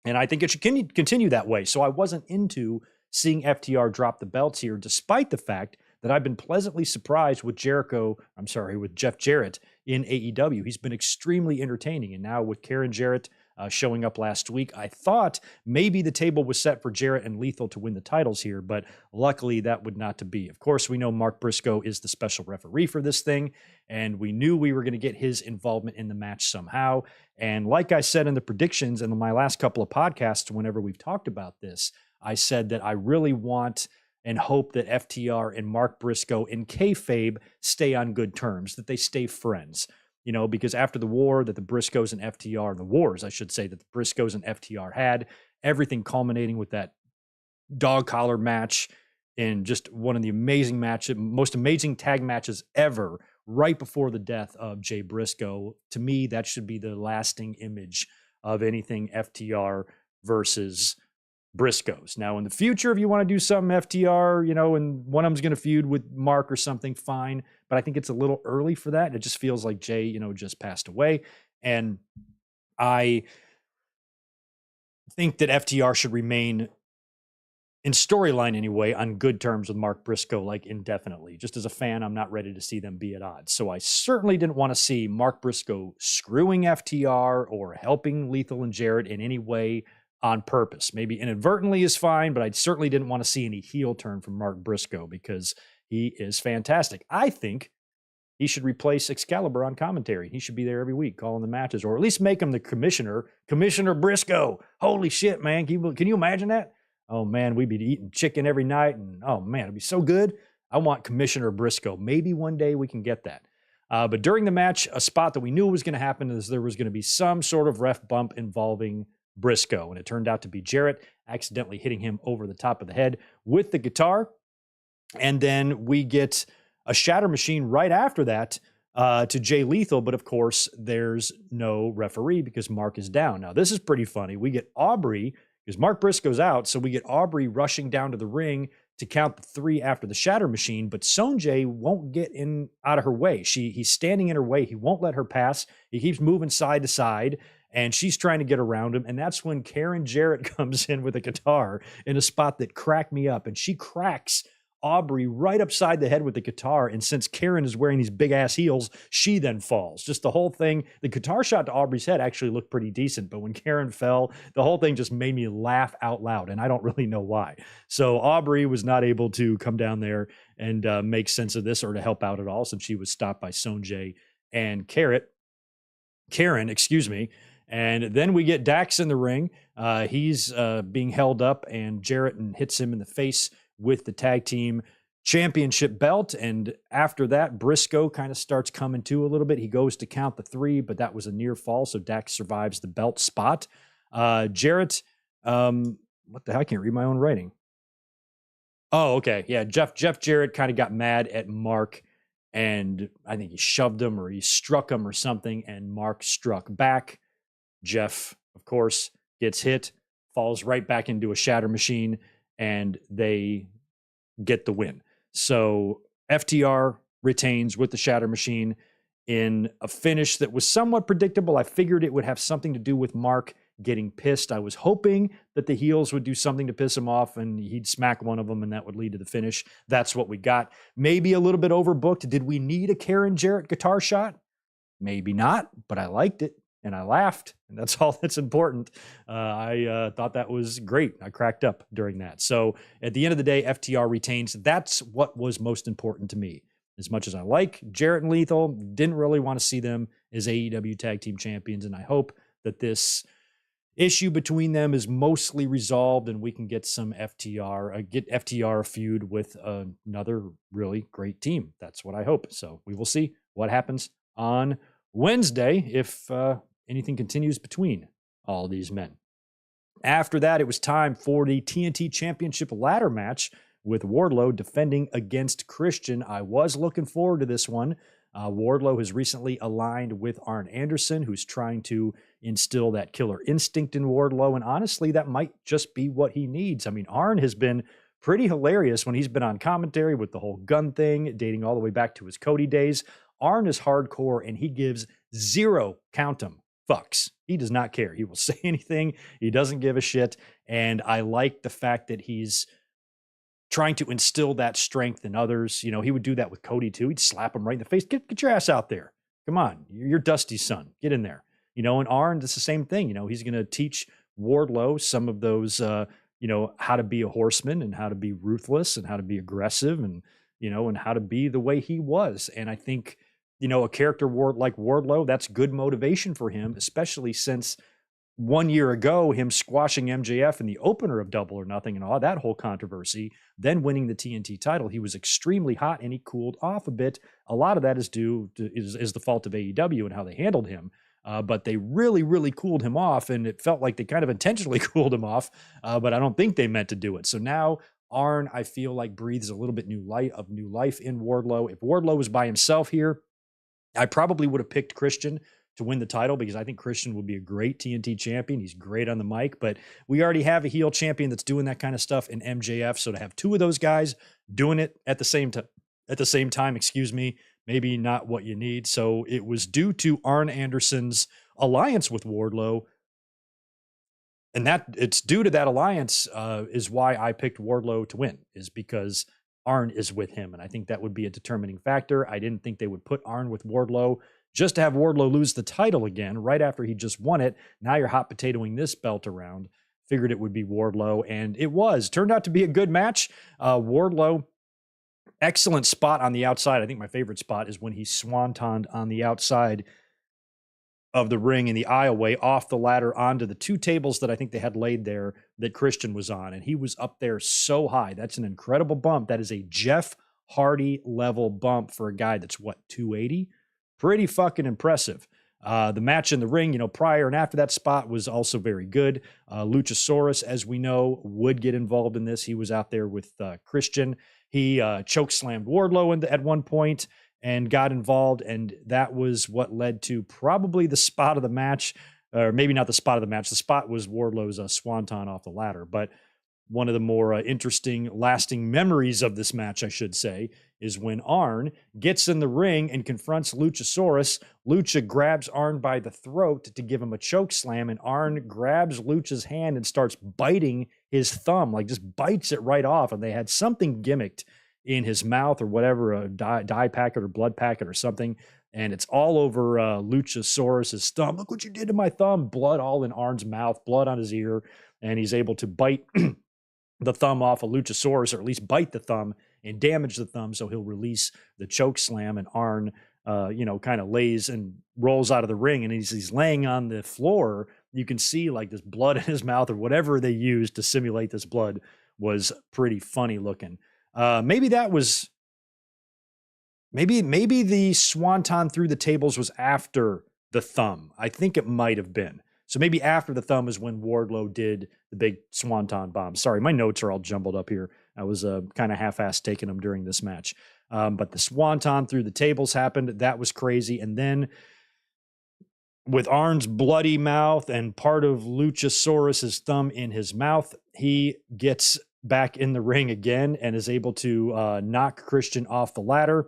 And I think it should continue that way. So I wasn't into seeing FTR drop the belts here, despite the fact that I've been pleasantly surprised with with Jeff Jarrett in AEW. He's been extremely entertaining. And now with Karen Jarrett showing up last week, I thought maybe the table was set for Jarrett and Lethal to win the titles here, but luckily that would not to be. Of course, we know Mark Briscoe is the special referee for this thing, and we knew we were going to get his involvement in the match somehow. And like I said in the predictions in my last couple of podcasts, whenever we've talked about this, I said that I really want and hope that FTR and Mark Briscoe and kayfabe stay on good terms, that they stay friends. Because after the war that the Briscoes and FTR, the wars, I should say, that the Briscoes and FTR had, everything culminating with that dog collar match in just one of the most amazing tag matches ever, right before the death of Jay Briscoe. To me, that should be the lasting image of anything FTR versus Briscoes. Now, in the future, if you want to do something FTR, and one of them's going to feud with Mark or something, fine. But I think it's a little early for that. It just feels like Jay, just passed away. And I think that FTR should remain, in storyline anyway, on good terms with Mark Briscoe, like indefinitely. Just as a fan, I'm not ready to see them be at odds. So I certainly didn't want to see Mark Briscoe screwing FTR or helping Lethal and Jarrett in any way on purpose. Maybe inadvertently is fine, but I certainly didn't want to see any heel turn from Mark Briscoe because he is fantastic. I think he should replace Excalibur on commentary. He should be there every week calling the matches, or at least make him the commissioner. Commissioner Briscoe. Holy shit, man. Can you imagine that? Oh, man, we'd be eating chicken every night, and oh, man, it'd be so good. I want Commissioner Briscoe. Maybe one day we can get that. But during the match, a spot that we knew was going to happen is there was going to be some sort of ref bump involving Briscoe, and it turned out to be Jarrett accidentally hitting him over the top of the head with the guitar. And then we get a shatter machine right after that to Jay Lethal, but of course there's no referee because Mark is down. Now this is pretty funny. We get Aubrey, because Mark Briscoe's out, so we get Aubrey rushing down to the ring to count the 3 after the shatter machine, but Sonjay won't get in out of her way. He's standing in her way. He won't let her pass. He keeps moving side to side, and she's trying to get around him. And that's when Karen Jarrett comes in with a guitar in a spot that cracked me up. And she cracks Aubrey right upside the head with the guitar. And since Karen is wearing these big ass heels, she then falls. Just the whole thing. The guitar shot to Aubrey's head actually looked pretty decent. But when Karen fell, the whole thing just made me laugh out loud. And I don't really know why. So Aubrey was not able to come down there and make sense of this or to help out at all, since she was stopped by Sonjay and Karen, excuse me. And then we get Dax in the ring. He's being held up, and Jarrett hits him in the face with the tag team championship belt. And after that, Briscoe kind of starts coming to a little bit. He goes to count the 3, but that was a near fall, so Dax survives the belt spot. Jarrett, what the heck? I can't read my own writing. Oh, okay. Yeah, Jeff Jarrett kind of got mad at Mark, and I think he shoved him or he struck him or something, and Mark struck back. Jeff, of course, gets hit, falls right back into a shatter machine, and they get the win. So FTR retains with the shatter machine in a finish that was somewhat predictable. I figured it would have something to do with Mark getting pissed. I was hoping that the heels would do something to piss him off and he'd smack one of them and that would lead to the finish. That's what we got. Maybe a little bit overbooked. Did we need a Karen Jarrett guitar shot? Maybe not, but I liked it. And I laughed, and that's all that's important. I thought that was great. I cracked up during that. So at the end of the day, FTR retains. That's what was most important to me. As much as I like Jarrett and Lethal, didn't really want to see them as AEW Tag Team Champions, and I hope that this issue between them is mostly resolved and we can get some FTR feud with another really great team. That's what I hope. So we will see what happens on Wednesday if anything continues between all these men. After that, it was time for the TNT Championship ladder match with Wardlow defending against Christian. I was looking forward to this one. Wardlow has recently aligned with Arn Anderson, who's trying to instill that killer instinct in Wardlow, and honestly, that might just be what he needs. I mean, Arn has been pretty hilarious when he's been on commentary with the whole gun thing, dating all the way back to his Cody days. Arn is hardcore, and he gives zero, count 'em, fucks. He does not care. He will say anything. He doesn't give a shit. And I like the fact that he's trying to instill that strength in others. You know, he would do that with Cody too. He'd slap him right in the face. Get your ass out there. Come on. You're Dusty's son. Get in there. You know, and Arn, it's the same thing. You know, he's going to teach Wardlow some of those, how to be a horseman and how to be ruthless and how to be aggressive and, and how to be the way he was. And I think, a character like Wardlow, that's good motivation for him, especially since 1 year ago, him squashing MJF in the opener of Double or Nothing and all that whole controversy, then winning the TNT title, he was extremely hot and he cooled off a bit. A lot of that is is the fault of AEW and how they handled him. But they really, really cooled him off, and it felt like they kind of intentionally cooled him off, but I don't think they meant to do it. So now Arn, I feel like, breathes a little bit new life in Wardlow. If Wardlow was by himself here, I probably would have picked Christian to win the title because I think Christian would be a great TNT champion. He's great on the mic, but we already have a heel champion that's doing that kind of stuff in MJF. So to have two of those guys doing it at the same time, maybe not what you need. So it was due to Arn Anderson's alliance with Wardlow. And that it's due to that alliance is why I picked Wardlow to win, is because Arn is with him. And I think that would be a determining factor. I didn't think they would put Arn with Wardlow just to have Wardlow lose the title again right after he just won it. Now you're hot potatoing this belt around. Figured it would be Wardlow, and it was. Turned out to be a good match. Wardlow, excellent spot on the outside. I think my favorite spot is when he swantoned on the outside of the ring in the aisleway off the ladder onto the two tables that I think they had laid there that Christian was on. And he was up there so high. That's an incredible bump. That is a Jeff Hardy level bump for a guy that's 280? Pretty fucking impressive. The match in the ring, prior and after that spot was also very good. Luchasaurus, as we know, would get involved in this. He was out there with Christian. He chokeslammed Wardlow at one point and got involved, and that was what led to probably the spot of the match, or maybe not the spot of the match. The spot was Wardlow's swanton off the ladder, but one of the more interesting, lasting memories of this match, I should say, is when Arn gets in the ring and confronts Luchasaurus. Lucha grabs Arn by the throat to give him a choke slam, and Arn grabs Lucha's hand and starts biting his thumb, like just bites it right off, and they had something gimmicked in his mouth or whatever, a dye packet or blood packet or something. And it's all over Luchasaurus's thumb. Look what you did to my thumb. Blood all in Arn's mouth, blood on his ear. And he's able to bite the thumb off of Luchasaurus, or at least bite the thumb and damage the thumb. So he'll release the choke slam, and Arn, kind of lays and rolls out of the ring. And he's laying on the floor. You can see like this blood in his mouth, or whatever they used to simulate this blood was pretty funny looking. Maybe the swanton through the tables was after the thumb. I think it might have been. So maybe after the thumb is when Wardlow did the big swanton bomb. Sorry, my notes are all jumbled up here. I was kind of half-assed taking them during this match. But the swanton through the tables happened. That was crazy. And then with Arn's bloody mouth and part of Luchasaurus's thumb in his mouth, he gets back in the ring again and is able to knock Christian off the ladder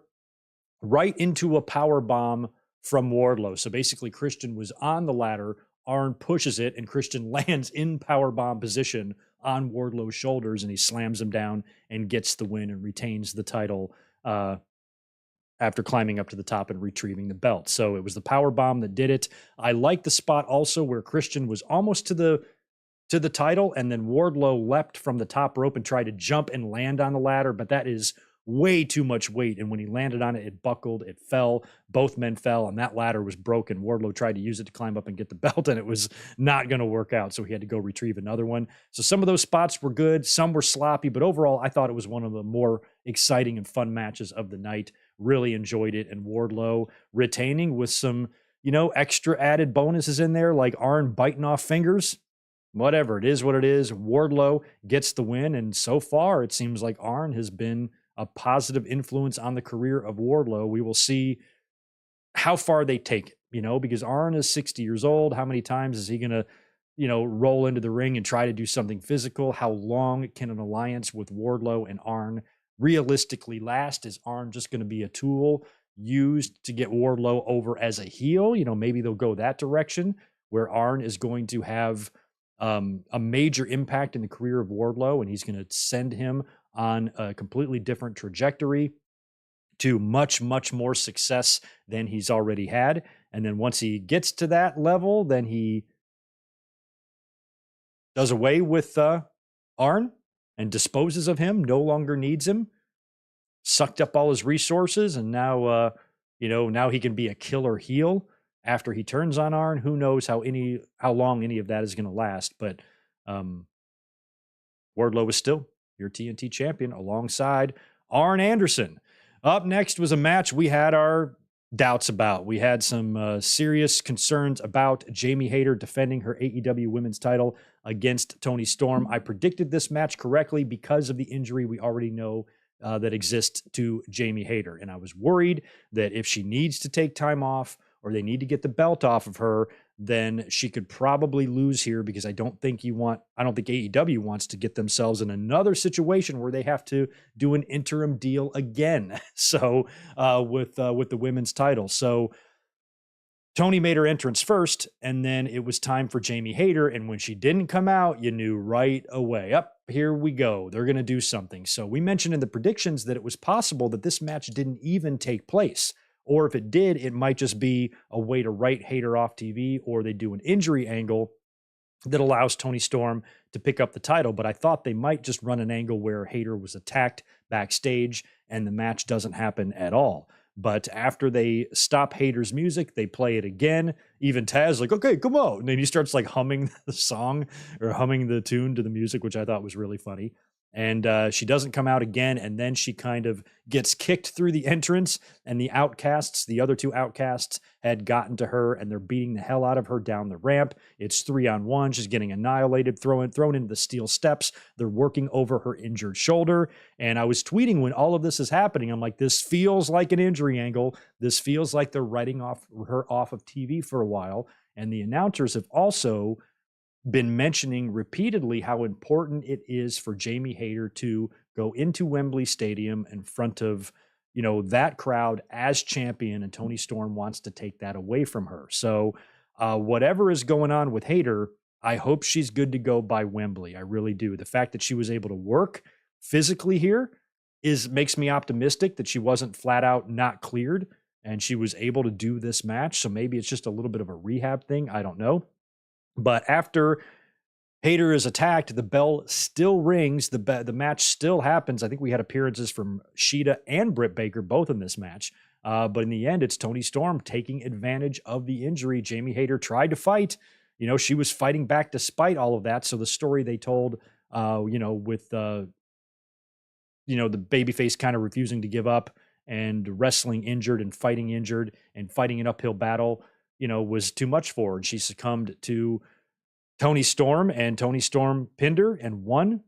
right into a power bomb from Wardlow. So basically Christian was on the ladder, Arn pushes it, and Christian lands in power bomb position on Wardlow's shoulders, and he slams him down and gets the win and retains the title after climbing up to the top and retrieving the belt. So it was the power bomb that did it. I like the spot also where Christian was almost to the title, and then Wardlow leapt from the top rope and tried to jump and land on the ladder, but that is way too much weight. And when he landed on it, it buckled, it fell, both men fell, and that ladder was broken. Wardlow tried to use it to climb up and get the belt, and it was not going to work out. So he had to go retrieve another one. So some of those spots were good. Some were sloppy, but overall, I thought it was one of the more exciting and fun matches of the night. Really enjoyed it. And Wardlow retaining with some, extra added bonuses in there, like Arn biting off fingers. Whatever, it is what it is. Wardlow gets the win, and so far it seems like Arn has been a positive influence on the career of Wardlow. We will see how far they take it, because Arn is 60 years old. How many times is he going to, roll into the ring and try to do something physical? How long can an alliance with Wardlow and Arn realistically last? Is Arn just going to be a tool used to get Wardlow over as a heel? Maybe they'll go that direction where Arn is going to have a major impact in the career of Wardlow, and he's going to send him on a completely different trajectory to much, much more success than he's already had. And then once he gets to that level, then he does away with Arn and disposes of him, no longer needs him, sucked up all his resources, and now, now he can be a killer heel after he turns on Arn. Who knows how long any of that is going to last, but Wardlow is still your TNT champion alongside Arn Anderson. Up next was a match we had our doubts about. We had some serious concerns about Jamie Hayter defending her AEW women's title against Toni Storm. I predicted this match correctly because of the injury we already know that exist to Jamie Hayter. And I was worried that if she needs to take time off or they need to get the belt off of her, then she could probably lose here, because I don't think AEW wants to get themselves in another situation where they have to do an interim deal again. So with the women's title. So Tony made her entrance first, and then it was time for Jamie Hayter. And when she didn't come out, you knew right away, up, here we go. They're going to do something. So we mentioned in the predictions that it was possible that this match didn't even take place. Or if it did, it might just be a way to write Hayter off TV, or they do an injury angle that allows Toni Storm to pick up the title. But I thought they might just run an angle where Hayter was attacked backstage and the match doesn't happen at all. But after they stop Hayter's music, they play it again. Even Taz like, okay, come on. And then he starts like humming the song or humming the tune to the music, which I thought was really funny. And she doesn't come out again. And then she kind of gets kicked through the entrance, and the Outcasts, the other two Outcasts, had gotten to her, and they're beating the hell out of her down the ramp. It's 3-on-1. She's getting annihilated, thrown into the steel steps. They're working over her injured shoulder. And I was tweeting when all of this is happening, I'm like, this feels like an injury angle. This feels like they're writing her off of TV for a while. And the announcers have also been mentioning repeatedly how important it is for Jamie Hayter to go into Wembley Stadium in front of, that crowd as champion, and Toni Storm wants to take that away from her. So whatever is going on with Hayter, I hope she's good to go by Wembley. I really do. The fact that she was able to work physically here makes me optimistic that she wasn't flat out not cleared and she was able to do this match. So maybe it's just a little bit of a rehab thing. I don't know. But after Hayter is attacked, the bell still rings. The match still happens. I think we had appearances from Sheeta and Britt Baker, both in this match. But in the end, it's Toni Storm taking advantage of the injury. Jamie Hayter tried to fight. She was fighting back despite all of that. So the story they told, with the babyface kind of refusing to give up and wrestling injured and fighting an uphill battle, was too much for her. And she succumbed to Toni Storm, and Toni Storm pinned her and won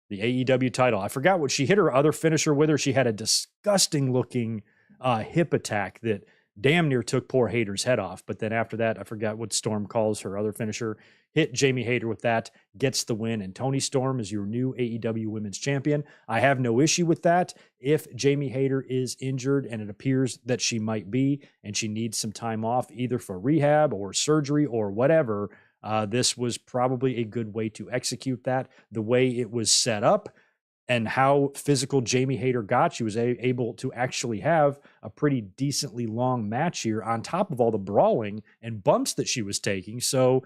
the AEW title. I forgot what she hit her other finisher with her. She had a disgusting looking hip attack that damn near took poor Hayter's head off. But then after that, I forgot what Storm calls her other finisher, hit Jamie Hayter with that, gets the win. And Toni Storm is your new AEW Women's Champion. I have no issue with that. If Jamie Hayter is injured, and it appears that she might be, and she needs some time off, either for rehab or surgery or whatever, this was probably a good way to execute that. The way it was set up and how physical Jamie Hayter got, she was able to actually have a pretty decently long match here on top of all the brawling and bumps that she was taking. So,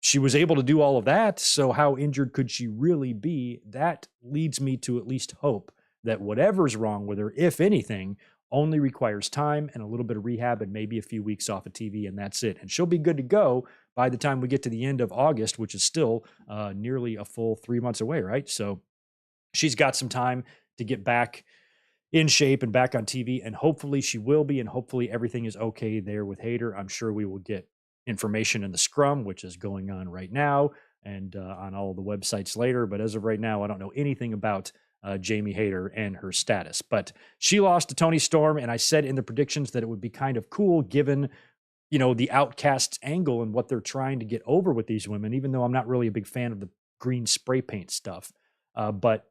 she was able to do all of that. So how injured could she really be? That leads me to at least hope that whatever's wrong with her, if anything, only requires time and a little bit of rehab and maybe a few weeks off of TV, and that's it. And she'll be good to go by the time we get to the end of August, which is still nearly a full 3 months away, right? So she's got some time to get back in shape and back on TV, and hopefully she will be, and hopefully everything is okay there with Hayter. I'm sure we will get information in the scrum, which is going on right now, and on all the websites later. But as of right now, I don't know anything about Jamie Hayter and her status. But she lost to Toni Storm, and I said in the predictions that it would be kind of cool given, the Outcasts angle and what they're trying to get over with these women, even though I'm not really a big fan of the green spray paint stuff. But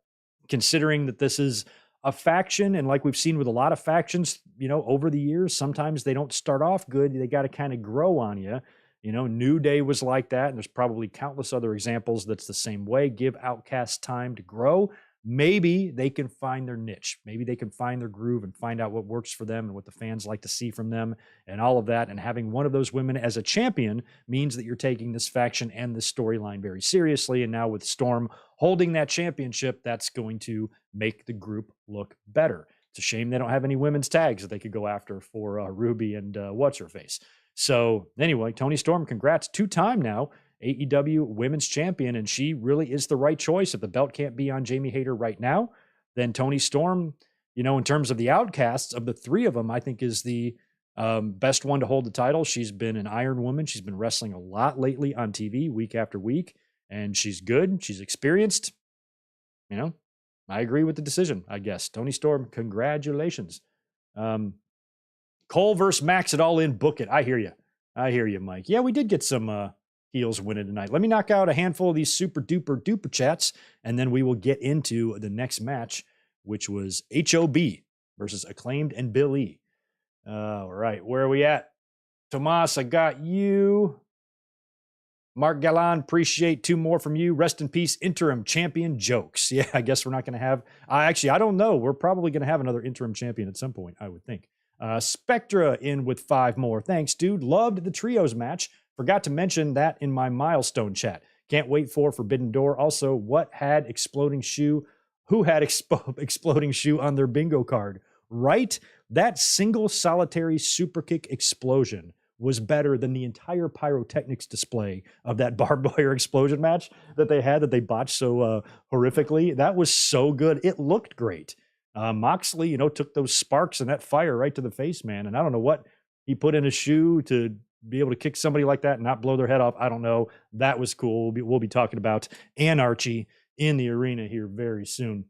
considering that this is a faction, and like we've seen with a lot of factions, over the years, sometimes they don't start off good. They got to kind of grow on you. New Day was like that, and there's probably countless other examples that's the same way. Give Outcasts time to grow. Maybe they can find their niche. Maybe they can find their groove and find out what works for them and what the fans like to see from them and all of that. And having one of those women as a champion means that you're taking this faction and this storyline very seriously. And now with Storm holding that championship, that's going to make the group look better. It's a shame they don't have any women's tags that they could go after for Ruby and what's-her-face. So anyway, Toni Storm, congrats. 2-time now AEW Women's Champion, and she really is the right choice. If the belt can't be on Jamie Hayter right now, then Toni Storm, in terms of the Outcasts, of the three of them, I think is the best one to hold the title. She's been an Iron Woman. She's been wrestling a lot lately on TV week after week, and she's good. She's experienced. I agree with the decision, I guess. Tony Storm, congratulations. Cole versus Max at All In, book it. I hear you, Mike. Yeah, we did get some heels winning tonight. Let me knock out a handful of these super duper duper chats, and then we will get into the next match, which was HOB versus Acclaimed and Bill E. All right, where are we at? Tomas, I got you. Mark Galan, appreciate 2 more from you. Rest in peace, interim champion jokes. Yeah, I guess we're not going to have. I don't know. We're probably going to have another interim champion at some point, I would think. Spectra in with 5 more. Thanks, dude. Loved the trios match. Forgot to mention that in my milestone chat. Can't wait for Forbidden Door. Also, what had exploding shoe? Who had exploding shoe on their bingo card? Right? That single solitary super kick explosion was better than the entire pyrotechnics display of that barbed wire explosion match that they botched so horrifically. That was so good. It looked great. Moxley, took those sparks and that fire right to the face, man. And I don't know what he put in his shoe to be able to kick somebody like that and not blow their head off. I don't know. That was cool. We'll be talking about Anarchy in the arena here very soon.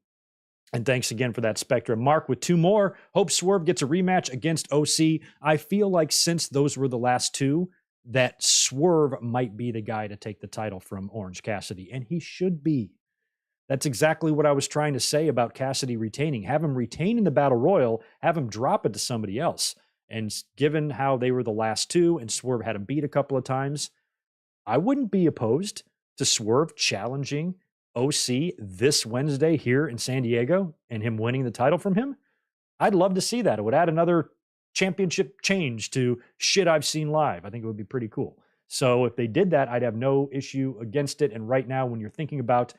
And thanks again for that, Spectra. Mark with 2 more. Hope Swerve gets a rematch against OC. I feel like since those were the last 2, that Swerve might be the guy to take the title from Orange Cassidy. And he should be. That's exactly what I was trying to say about Cassidy retaining. Have him retain in the Battle Royal, have him drop it to somebody else. And given how they were the last 2 and Swerve had him beat a couple of times, I wouldn't be opposed to Swerve challenging OC this Wednesday here in San Diego and him winning the title from him. I'd love to see that. It would add another championship change to shit I've seen live. I think it would be pretty cool. So if they did that, I'd have no issue against it. And right now, when you're thinking about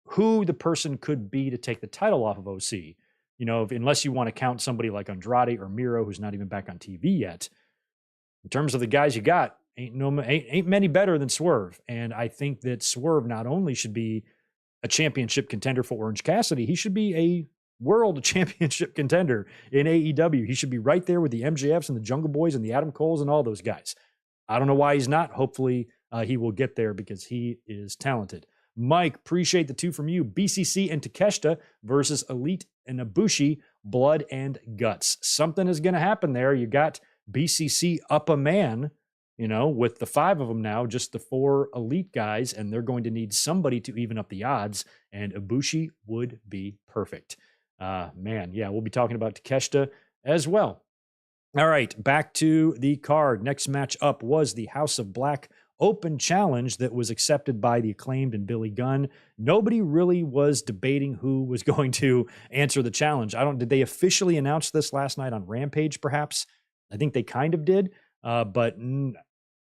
who the person could be to take the title off of OC, unless you want to count somebody like Andrade or Miro, who's not even back on TV yet, in terms of the guys you got, ain't many better than Swerve. And I think that Swerve not only should be a championship contender for Orange Cassidy, he should be a world championship contender in AEW. He should be right there with the MJFs and the Jungle Boys and the Adam Coles and all those guys. I don't know why he's not. Hopefully he will get there because he is talented. Mike, appreciate the 2 from you. BCC and Takeshita versus Elite and Ibushi, blood and guts. Something is going to happen there. You got BCC up a man, with the 5 of them now, just the 4 elite guys, and they're going to need somebody to even up the odds, and Ibushi would be perfect. We'll be talking about Takeshita as well. All right, back to the card. Next match up was the House of Black Open Challenge that was accepted by the Acclaimed and Billy Gunn. Nobody really was debating who was going to answer the challenge. Did they officially announce this last night on Rampage, perhaps? I think they kind of did, but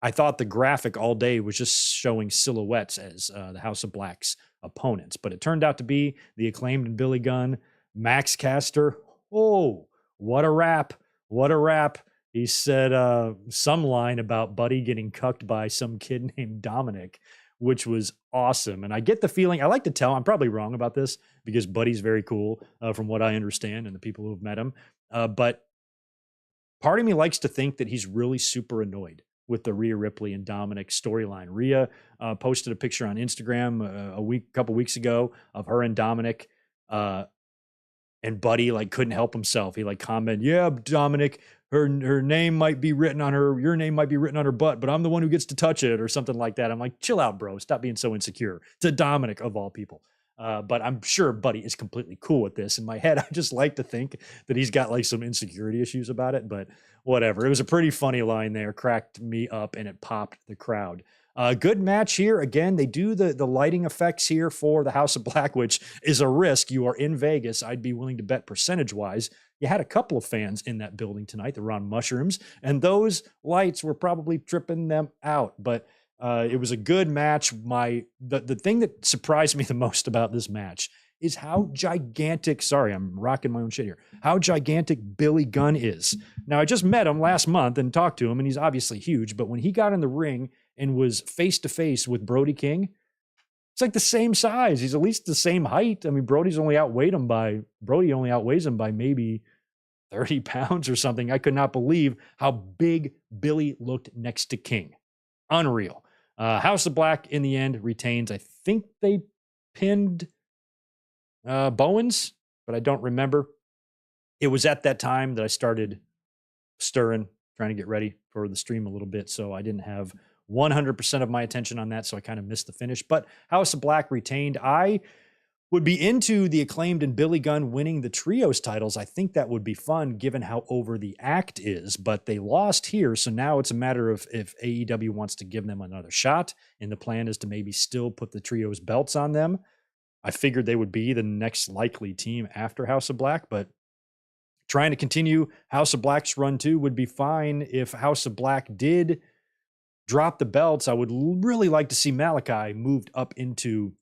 I thought the graphic all day was just showing silhouettes as the House of Black's opponents. But it turned out to be the Acclaimed and Billy Gunn. Max Caster, oh, what a rap. What a rap. He said some line about Buddy getting cucked by some kid named Dominic, which was awesome. And I get the feeling, I like to tell, I'm probably wrong about this because Buddy's very cool from what I understand and the people who have met him. But part of me likes to think that he's really super annoyed with the Rhea Ripley and Dominic storyline. Rhea posted a picture on Instagram a couple weeks ago of her and Dominic, and Buddy couldn't help himself. He commented, "Yeah, Dominic, her name might be written on your name might be written on her butt, but I'm the one who gets to touch it," or something like that. I'm like, chill out, bro. Stop being so insecure. To Dominic of all people. But I'm sure Buddy is completely cool with this. In my head, I just like to think that he's got some insecurity issues about it, but whatever. It was a pretty funny line there, cracked me up, and it popped the crowd. Good match here. Again, they do the lighting effects here for the House of Black, which is a risk. You are in Vegas. I'd be willing to bet percentage-wise. You had a couple of fans in that building tonight that were on mushrooms, and those lights were probably tripping them out. But it was a good match. The thing that surprised me the most about this match is how gigantic, sorry, I'm rocking my own shit here, how gigantic Billy Gunn is. Now, I just met him last month and talked to him, and he's obviously huge, but when he got in the ring and was face-to-face with Brody King, it's the same size. He's at least the same height. I mean, Brody only outweighs him by maybe 30 pounds or something. I could not believe how big Billy looked next to King. Unreal. House of Black in the end retains. I think they pinned Bowens, but I don't remember. It was at that time that I started stirring, trying to get ready for the stream a little bit. So I didn't have 100% of my attention on that. So I kind of missed the finish. But House of Black retained. I would be into the Acclaimed and Billy Gunn winning the trios titles. I think that would be fun given how over the act is, but they lost here. So now it's a matter of if AEW wants to give them another shot. And the plan is to maybe still put the trios belts on them. I figured they would be the next likely team after House of Black, but trying to continue House of Black's run too would be fine. If House of Black did drop the belts, I would really like to see Malachi moved up into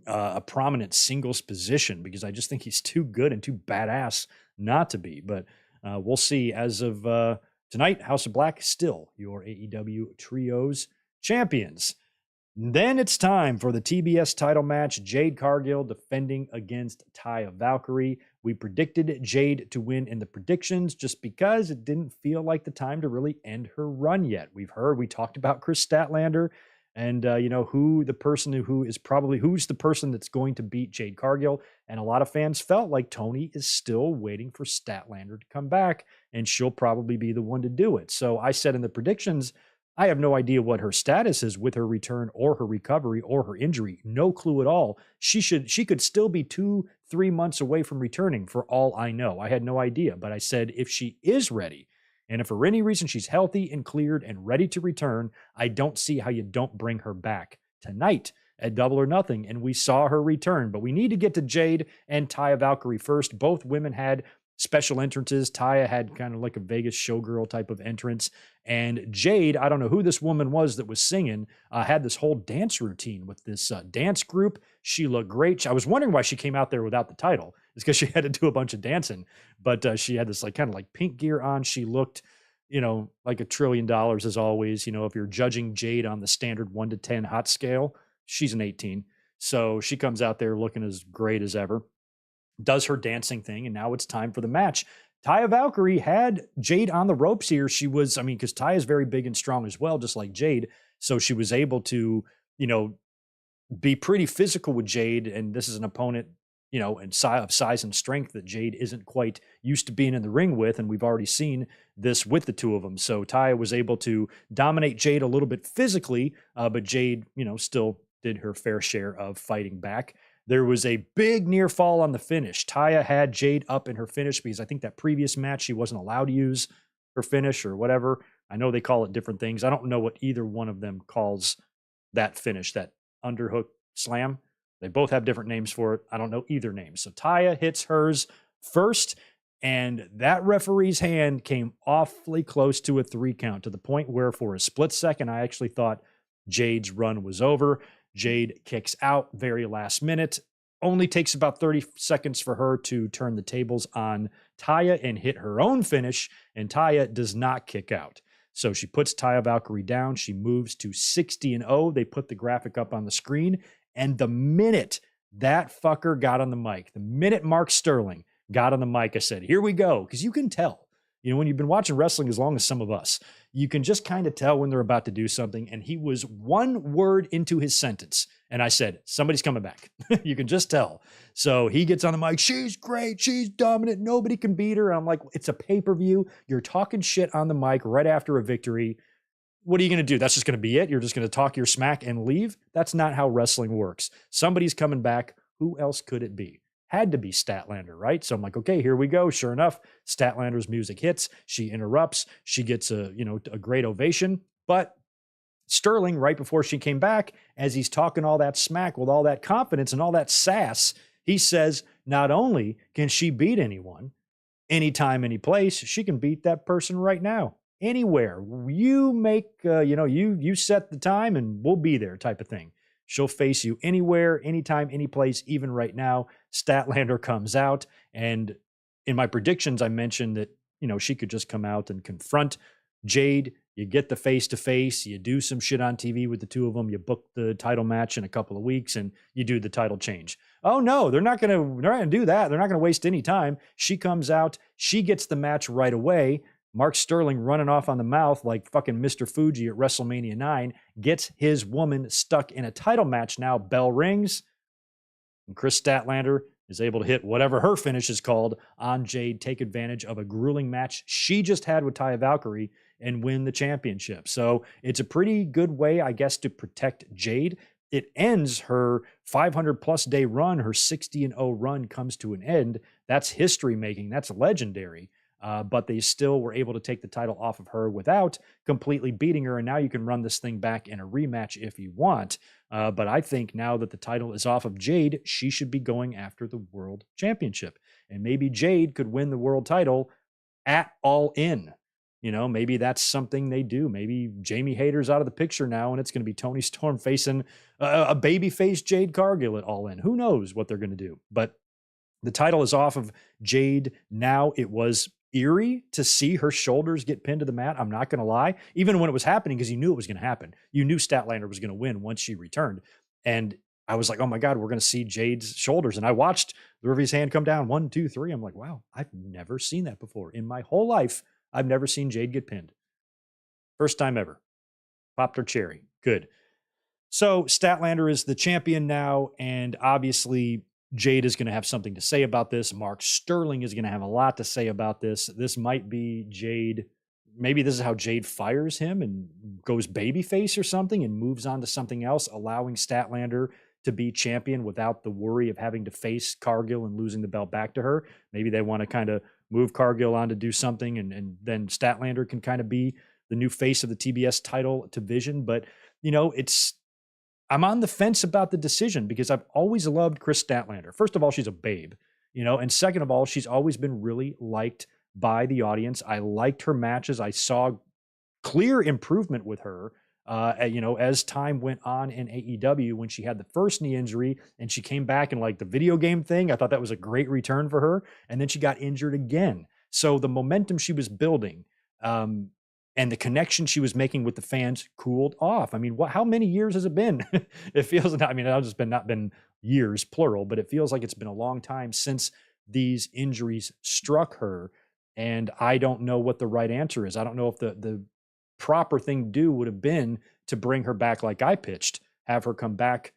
a prominent singles position, because I just think he's too good and too badass not to be. But we'll see. As of tonight, House of Black still your AEW Trios champions. Then it's time for the TBS title match. Jade Cargill defending against Taya Valkyrie. We predicted Jade to win in the predictions just because it didn't feel like the time to really end her run yet. We talked about Chris Statlander and who's the person that's going to beat Jade Cargill. And a lot of fans felt like Tony is still waiting for Statlander to come back, and she'll probably be the one to do it. So I said in the predictions, I have no idea what her status is with her return or her recovery or her injury. No clue at all. She could still be 2-3 months away from returning for all I know. I had no idea, but I said if she is ready, and if for any reason she's healthy and cleared and ready to return, I don't see how you don't bring her back tonight at Double or Nothing. And we saw her return, but we need to get to Jade and Taya Valkyrie first. Both women had special entrances. Taya had kind of like a Vegas showgirl type of entrance. And Jade, I don't know who this woman was that was singing, had this whole dance routine with this dance group. She looked great. I was wondering why she came out there without the title. It's because she had to do a bunch of dancing. But she had this like kind of like pink gear on. She looked, like $1 trillion as always. If you're judging Jade on the standard 1 to 10 hot scale, she's an 18. So she comes out there looking as great as ever, does her dancing thing, and now it's time for the match. Taya Valkyrie had Jade on the ropes here. She was, because Taya is very big and strong as well, just like Jade. So she was able to, be pretty physical with Jade. And this is an opponent, of size and strength that Jade isn't quite used to being in the ring with. And we've already seen this with the two of them. So Taya was able to dominate Jade a little bit physically, but Jade, still did her fair share of fighting back. There was a big near fall on the finish. Taya had Jade up in her finish because I think that previous match she wasn't allowed to use her finish or whatever. I know they call it different things. I don't know what either one of them calls that finish, that underhook slam. They both have different names for it. I don't know either name. So Taya hits hers first, and that referee's hand came awfully close to a 3 count, to the point where for a split second I actually thought Jade's run was over. Jade kicks out very last minute. Only takes about 30 seconds for her to turn the tables on Taya and hit her own finish, and Taya does not kick out. So she puts Taya Valkyrie down. She moves to 60-0. They put the graphic up on the screen, and the minute that fucker got on the mic, the minute Mark Sterling got on the mic, I said, here we go, because you can tell. When you've been watching wrestling as long as some of us, you can just kind of tell when they're about to do something. And he was one word into his sentence. And I said, somebody's coming back. You can just tell. So he gets on the mic. She's great. She's dominant. Nobody can beat her. And I'm like, it's a pay-per-view. You're talking shit on the mic right after a victory. What are you going to do? That's just going to be it? You're just going to talk your smack and leave? That's not how wrestling works. Somebody's coming back. Who else could it be? Had to be Statlander, right? So I'm like, okay, here we go. Sure enough, Statlander's music hits. She interrupts. She gets a great ovation. But Sterling, right before she came back, as he's talking all that smack with all that confidence and all that sass, he says, not only can she beat anyone, anytime, any place, she can beat that person right now, anywhere. You make, you set the time and we'll be there, type of thing. She'll face you anywhere, anytime, any place, even right now. Statlander comes out. And in my predictions, I mentioned that, she could just come out and confront Jade. You get the face-to-face. You do some shit on TV with the two of them. You book the title match in a couple of weeks, and you do the title change. Oh, no, they're not going to do that. They're not going to waste any time. She comes out. She gets the match right away. Mark Sterling running off on the mouth like fucking Mr. Fuji at WrestleMania 9 gets his woman stuck in a title match now. Bell rings, and Chris Statlander is able to hit whatever her finish is called on Jade, take advantage of a grueling match she just had with Taya Valkyrie, and win the championship. So it's a pretty good way, I guess, to protect Jade. It ends her 500-plus day run. Her 60-0 run comes to an end. That's history-making. That's legendary. But they still were able to take the title off of her without completely beating her. And now you can run this thing back in a rematch if you want. But I think now that the title is off of Jade, she should be going after the world championship. And maybe Jade could win the world title at All In. You know, maybe that's something they do. Maybe Jamie Hayter's out of the picture now, and it's going to be Toni Storm facing a babyface Jade Cargill at All In. Who knows what they're going to do? But the title is off of Jade now. It was eerie to see her shoulders get pinned to the mat. I'm not going to lie. Even when it was happening, because you knew it was going to happen. You knew Statlander was going to win once she returned. And I was like, oh my God, we're going to see Jade's shoulders. And I watched the referee's hand come down 1, 2, 3. I'm like, wow, I've never seen that before. In my whole life, I've never seen Jade get pinned. First time ever. Popped her cherry. Good. So Statlander is the champion now, and obviously Jade is going to have something to say about this. Mark Sterling is going to have a lot to say about this. This might be Jade. Maybe this is how Jade fires him and goes babyface or something and moves on to something else, allowing Statlander to be champion without the worry of having to face Cargill and losing the belt back to her. Maybe they want to kind of move Cargill on to do something, and then Statlander can kind of be the new face of the TBS title division. But, you know, I'm on the fence about the decision because I've always loved Chris Statlander. First of all, she's a babe, you know, and second of all, she's always been really liked by the audience. I liked her matches. I saw clear improvement with her, you know, as time went on in AEW when she had the first knee injury and she came back in like the video game thing. I thought that was a great return for her. And then she got injured again. So the momentum she was building, and the connection she was making with the fans cooled off. I mean, how many years has it been? It feels, I mean, it's not been years, plural, but it feels like it's been a long time since these injuries struck her. And I don't know what the right answer is. I don't know if the proper thing to do would have been to bring her back like I pitched, have her come back,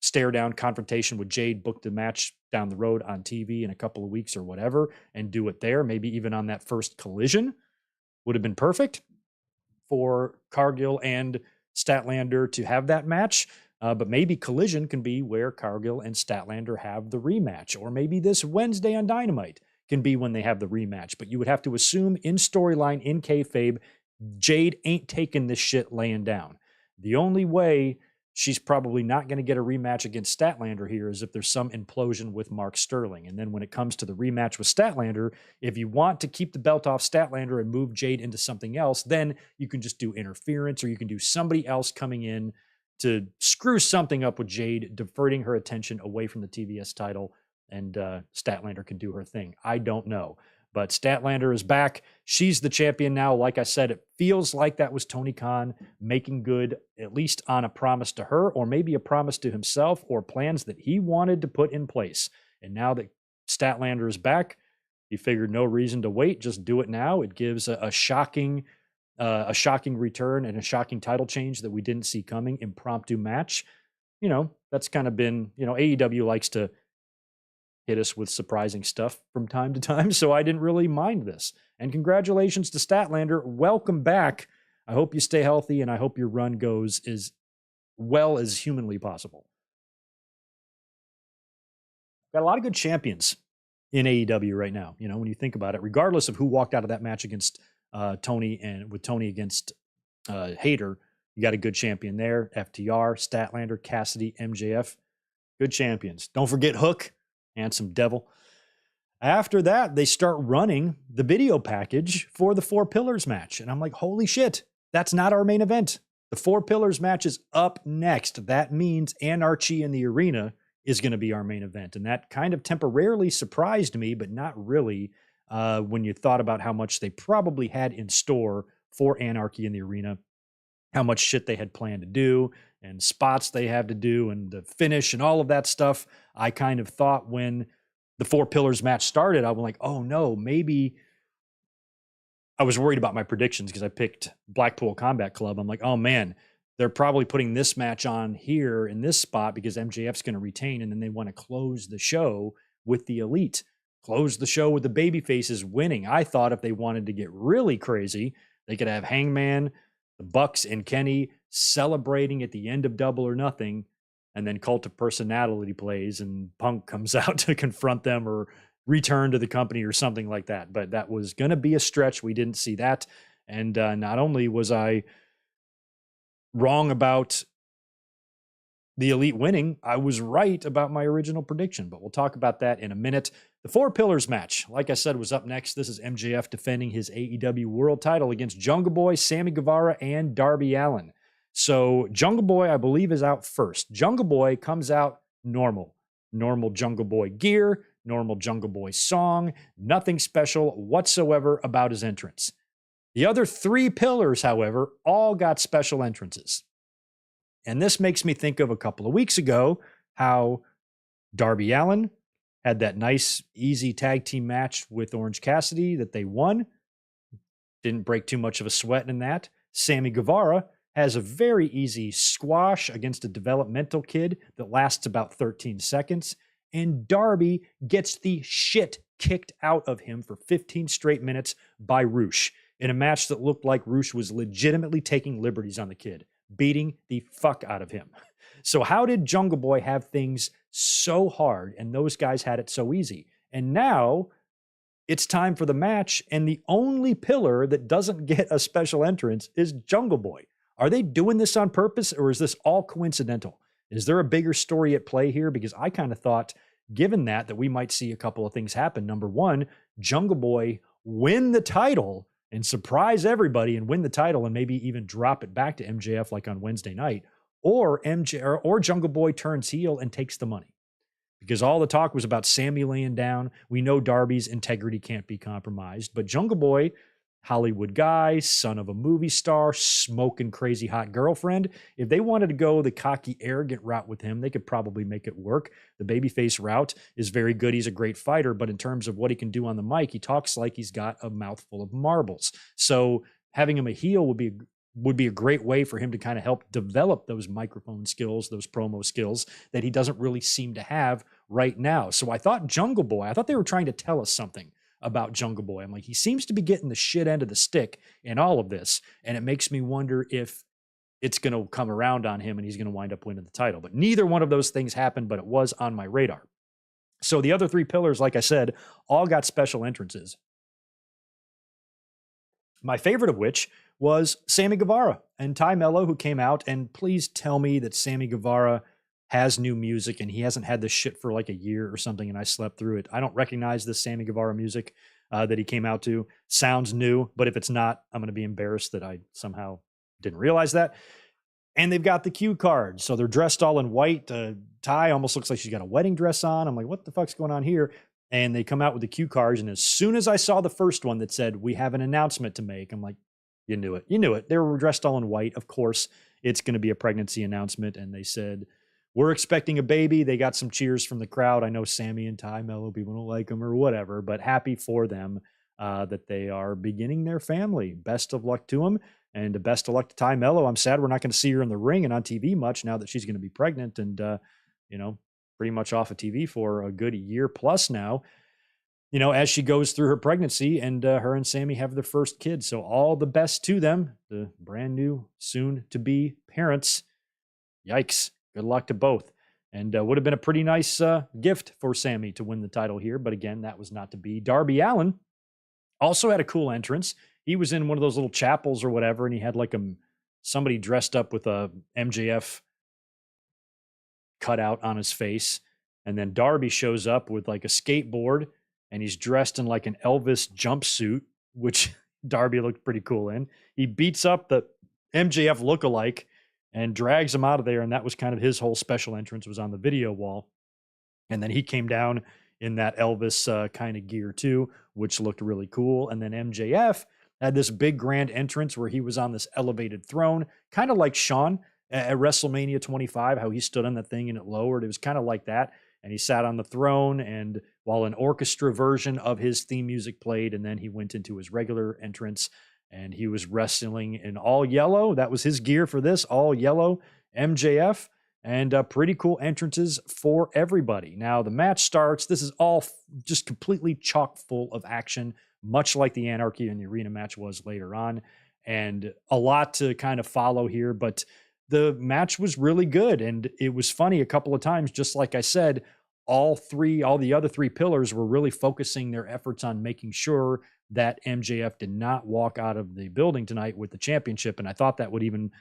stare down confrontation with Jade, book the match down the road on TV in a couple of weeks or whatever, and do it there. Maybe even on that first Collision would have been perfect for Cargill and Statlander to have that match. But maybe Collision can be where Cargill and Statlander have the rematch. Or maybe this Wednesday on Dynamite can be when they have the rematch. But you would have to assume in storyline, in kayfabe, Jade ain't taking this shit laying down. The only way she's probably not going to get a rematch against Statlander here is if there's some implosion with Mark Sterling. And then when it comes to the rematch with Statlander, if you want to keep the belt off Statlander and move Jade into something else, then you can just do interference, or you can do somebody else coming in to screw something up with Jade, diverting her attention away from the TBS title, and Statlander can do her thing. I don't know. But Statlander is back. She's the champion now. Like I said, it feels like that was Tony Khan making good, at least on a promise to her, or maybe a promise to himself, or plans that he wanted to put in place. And now that Statlander is back, he figured no reason to wait. Just do it now. It gives a shocking return and a shocking title change that we didn't see coming. Impromptu match. You know, that's kind of been, you know, AEW likes to hit us with surprising stuff from time to time, so I didn't really mind this. And congratulations to Statlander. Welcome back. I hope you stay healthy, and I hope your run goes as well as humanly possible. Got a lot of good champions in AEW right now, you know, when you think about it, regardless of who walked out of that match against Tony and with Tony against Hayter, you got a good champion there. FTR, Statlander, Cassidy, MJF. Good champions. Don't forget Hook. Handsome devil. After that, they start running the video package for the Four Pillars match. And I'm like, holy shit, that's not our main event. The Four Pillars match is up next. That means Anarchy in the Arena is going to be our main event. And that kind of temporarily surprised me, but not really, when you thought about how much they probably had in store for Anarchy in the Arena, how much shit they had planned to do and spots they have to do and the finish and all of that stuff. I kind of thought when the Four Pillars match started, I was like, oh no, maybe I was worried about my predictions because I picked Blackpool Combat Club. I'm like, oh man, they're probably putting this match on here in this spot because MJF's going to retain, and then they want to close the show with the Elite. Close the show with the baby faces winning. I thought if they wanted to get really crazy, they could have Hangman, the Bucks, and Kenny celebrating at the end of Double or Nothing, and then Cult of Personality plays and Punk comes out to confront them or return to the company or something like that. But that was going to be a stretch. We didn't see that. And not only was I wrong about the Elite winning, I was right about my original prediction, but we'll talk about that in a minute. The Four Pillars match, like I said, was up next. This is MJF defending his AEW World title against Jungle Boy, Sammy Guevara, and Darby Allin. So Jungle Boy, I believe, is out first. Jungle Boy comes out normal. Normal Jungle Boy gear, normal Jungle Boy song, nothing special whatsoever about his entrance. The other three pillars, however, all got special entrances. And this makes me think of a couple of weeks ago how Darby Allin had that nice, easy tag team match with Orange Cassidy that they won. Didn't break too much of a sweat in that. Sammy Guevara has a very easy squash against a developmental kid that lasts about 13 seconds. And Darby gets the shit kicked out of him for 15 straight minutes by Roosh in a match that looked like Roosh was legitimately taking liberties on the kid, beating the fuck out of him. So how did Jungle Boy have things so hard and those guys had it so easy? And now it's time for the match, and the only pillar that doesn't get a special entrance is Jungle Boy. Are they doing this on purpose, or is this all coincidental? Is there a bigger story at play here? Because I kind of thought, given that we might see a couple of things happen. Number one, Jungle Boy win the title and surprise everybody and win the title and maybe even drop it back to MJF like on Wednesday night, or Jungle Boy turns heel and takes the money. Because all the talk was about Sammy laying down. We know Darby's integrity can't be compromised, but Jungle Boy, Hollywood guy, son of a movie star, smoking crazy hot girlfriend. If they wanted to go the cocky, arrogant route with him, they could probably make it work. The babyface route is very good. He's a great fighter, but in terms of what he can do on the mic, he talks like he's got a mouthful of marbles. So having him a heel would be a great way for him to kind of help develop those microphone skills, those promo skills that he doesn't really seem to have right now. So I thought Jungle Boy, I thought they were trying to tell us something about Jungle Boy. I'm like, he seems to be getting the shit end of the stick in all of this. And it makes me wonder if it's going to come around on him and he's going to wind up winning the title. But neither one of those things happened, but it was on my radar. So the other three pillars, like I said, all got special entrances. My favorite of which was Sammy Guevara and Ty Mello, who came out. And please tell me that Sammy Guevara has new music and he hasn't had this shit for like a year or something and I slept through it. I don't recognize the Sammy Guevara music that he came out to. Sounds new, but if it's not, I'm going to be embarrassed that I somehow didn't realize that. And they've got the cue cards. So they're dressed all in white. Ty almost looks like she's got a wedding dress on. I'm like, what the fuck's going on here? And they come out with the cue cards. And as soon as I saw the first one that said, we have an announcement to make, I'm like, you knew it. You knew it. They were dressed all in white. Of course, it's going to be a pregnancy announcement. And they said, we're expecting a baby. They got some cheers from the crowd. I know Sammy and Ty Mello, people don't like them or whatever, but happy for them that they are beginning their family. Best of luck to them. And best of luck to Ty Mello. I'm sad we're not going to see her in the ring and on TV much now that she's going to be pregnant and, pretty much off of TV for a good year plus now, as she goes through her pregnancy and her and Sammy have their first kid. So all the best to them, the brand new soon to be parents. Yikes. Good luck to both. And would have been a pretty nice gift for Sammy to win the title here. But again, that was not to be. Darby Allin also had a cool entrance. He was in one of those little chapels or whatever, and he had like somebody dressed up with a MJF cutout on his face. And then Darby shows up with like a skateboard, and he's dressed in like an Elvis jumpsuit, which Darby looked pretty cool in. He beats up the MJF lookalike and drags him out of there. And that was kind of his whole special entrance, was on the video wall. And then he came down in that Elvis kind of gear too, which looked really cool. And then MJF had this big grand entrance where he was on this elevated throne, kind of like Shawn at WrestleMania 25, how he stood on that thing and it lowered. It was kind of like that. And he sat on the throne, and while an orchestra version of his theme music played, and then he went into his regular entrance. and he was wrestling in all yellow. That was his gear for this, all yellow MJF, and pretty cool entrances for everybody. Now the match starts. This is all just completely chock full of action, much like the Anarchy in the Arena match was later on, and a lot to kind of follow here, but the match was really good. And it was funny a couple of times, just like I said, all the other three pillars were really focusing their efforts on making sure that MJF did not walk out of the building tonight with the championship. And I thought that would even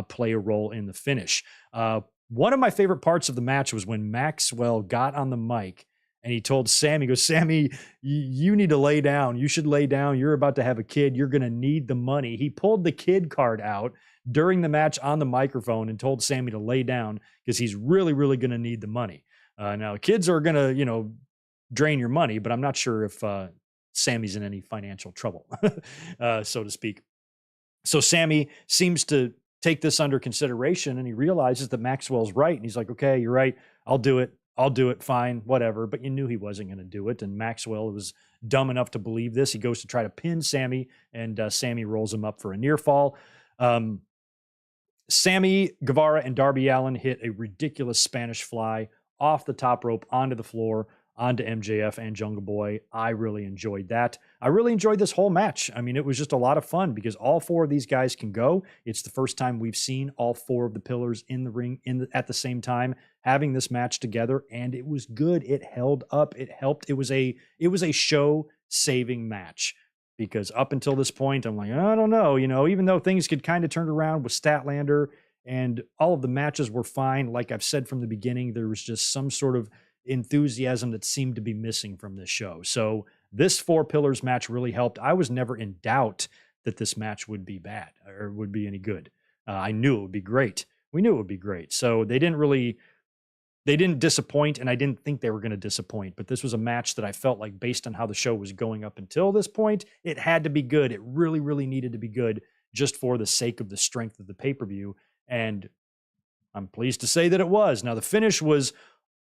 play a role in the finish. One of my favorite parts of the match was when Maxwell got on the mic and he told Sammy, he goes, Sammy, you need to lay down. You should lay down. You're about to have a kid. You're going to need the money. He pulled the kid card out during the match on the microphone and told Sammy to lay down because he's really, really going to need the money. Now, kids are going to, drain your money, but I'm not sure if Sammy's in any financial trouble, so to speak. So Sammy seems to take this under consideration, and he realizes that Maxwell's right. And he's like, okay, you're right. I'll do it. Fine, whatever. But you knew he wasn't going to do it. And Maxwell was dumb enough to believe this. He goes to try to pin Sammy, and Sammy rolls him up for a near fall. Sammy Guevara and Darby Allin hit a ridiculous Spanish fly off the top rope onto the floor, onto MJF and Jungle Boy. I really enjoyed that. I really enjoyed this whole match. I mean, it was just a lot of fun because all four of these guys can go. It's the first time we've seen all four of the pillars in the ring at the same time having this match together, and it was good. It held up. It helped. It was a show-saving match. Because up until this point, I'm like, I don't know, even though things could kind of turn around with Statlander and all of the matches were fine. Like I've said from the beginning, there was just some sort of enthusiasm that seemed to be missing from this show. So this four pillars match really helped. I was never in doubt that this match would be bad or would be any good. I knew it would be great. We knew it would be great. So they didn't disappoint, and I didn't think they were going to disappoint. But this was a match that I felt like, based on how the show was going up until this point, it had to be good. It really, really needed to be good just for the sake of the strength of the pay-per-view. And I'm pleased to say that it was. Now, the finish was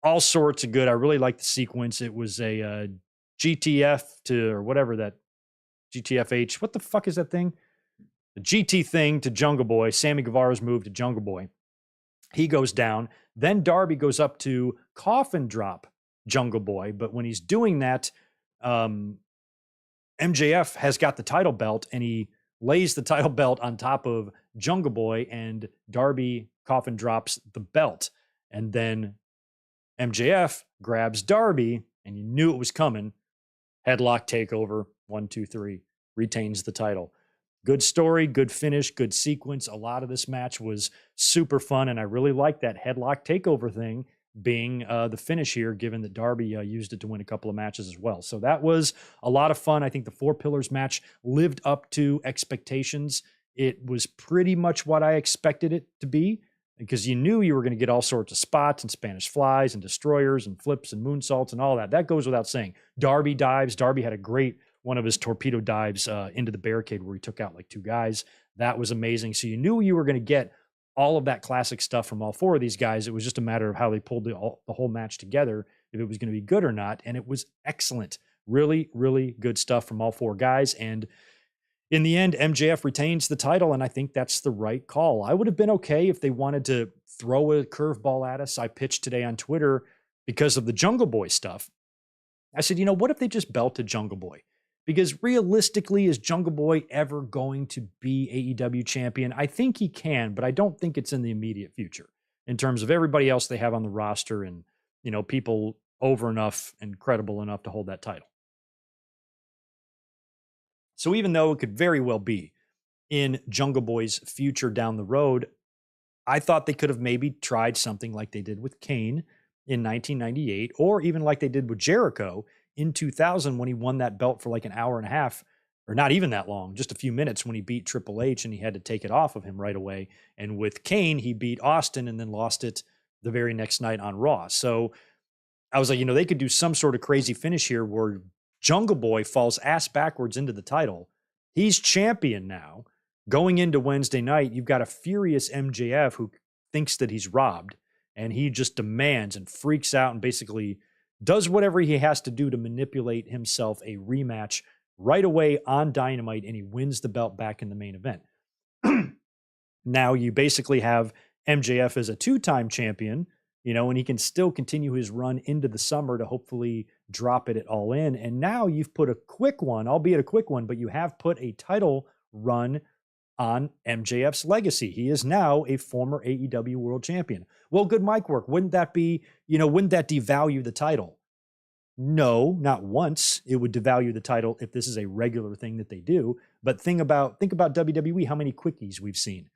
all sorts of good. I really liked the sequence. It was a GTF or whatever that GTFH. What the fuck is that thing? The GT thing to Jungle Boy. Sammy Guevara's move to Jungle Boy. He goes down. Then Darby goes up to coffin drop Jungle Boy. But when he's doing that, MJF has got the title belt, and he lays the title belt on top of Jungle Boy, and Darby coffin drops the belt. And then MJF grabs Darby, and you knew it was coming. Headlock takeover, 1, 2, 3, retains the title. Good story, good finish, good sequence. A lot of this match was super fun, and I really like that headlock takeover thing being the finish here, given that Darby used it to win a couple of matches as well. So that was a lot of fun. I think the Four Pillars match lived up to expectations. It was pretty much what I expected it to be, because you knew you were going to get all sorts of spots and Spanish flies and destroyers and flips and moonsaults and all that. That goes without saying. Darby dives. Darby had a great one of his torpedo dives into the barricade where he took out like two guys. That was amazing. So you knew you were going to get all of that classic stuff from all four of these guys. It was just a matter of how they pulled the whole match together, if it was going to be good or not. And it was excellent. Really, really good stuff from all four guys. And in the end, MJF retains the title, and I think that's the right call. I would have been okay if they wanted to throw a curveball at us. I pitched today on Twitter because of the Jungle Boy stuff. I said, what if they just belted Jungle Boy? Because realistically, is Jungle Boy ever going to be AEW champion? I think he can, but I don't think it's in the immediate future in terms of everybody else they have on the roster and, people over enough and credible enough to hold that title. So even though it could very well be in Jungle Boy's future down the road, I thought they could have maybe tried something like they did with Kane in 1998, or even like they did with Jericho in 2000 when he won that belt for like an hour and a half, or not even that long, just a few minutes, when he beat Triple H and he had to take it off of him right away. And with Kane, he beat Austin and then lost it the very next night on Raw. So I was like, they could do some sort of crazy finish here where Jungle Boy falls ass backwards into the title. He's champion now. Going into Wednesday night, you've got a furious MJF who thinks that he's robbed, and he just demands and freaks out and basically does whatever he has to do to manipulate himself a rematch right away on Dynamite, and he wins the belt back in the main event. Now you basically have MJF as a two-time champion, and he can still continue his run into the summer to hopefully drop it at All In. And now you've put a quick one, albeit a quick one, but you have put a title run on MJF's legacy. He is now a former AEW world champion. Well, good mic work. Wouldn't that devalue the title? No, not once. It would devalue the title if this is a regular thing that they do. But think about WWE, how many quickies we've seen.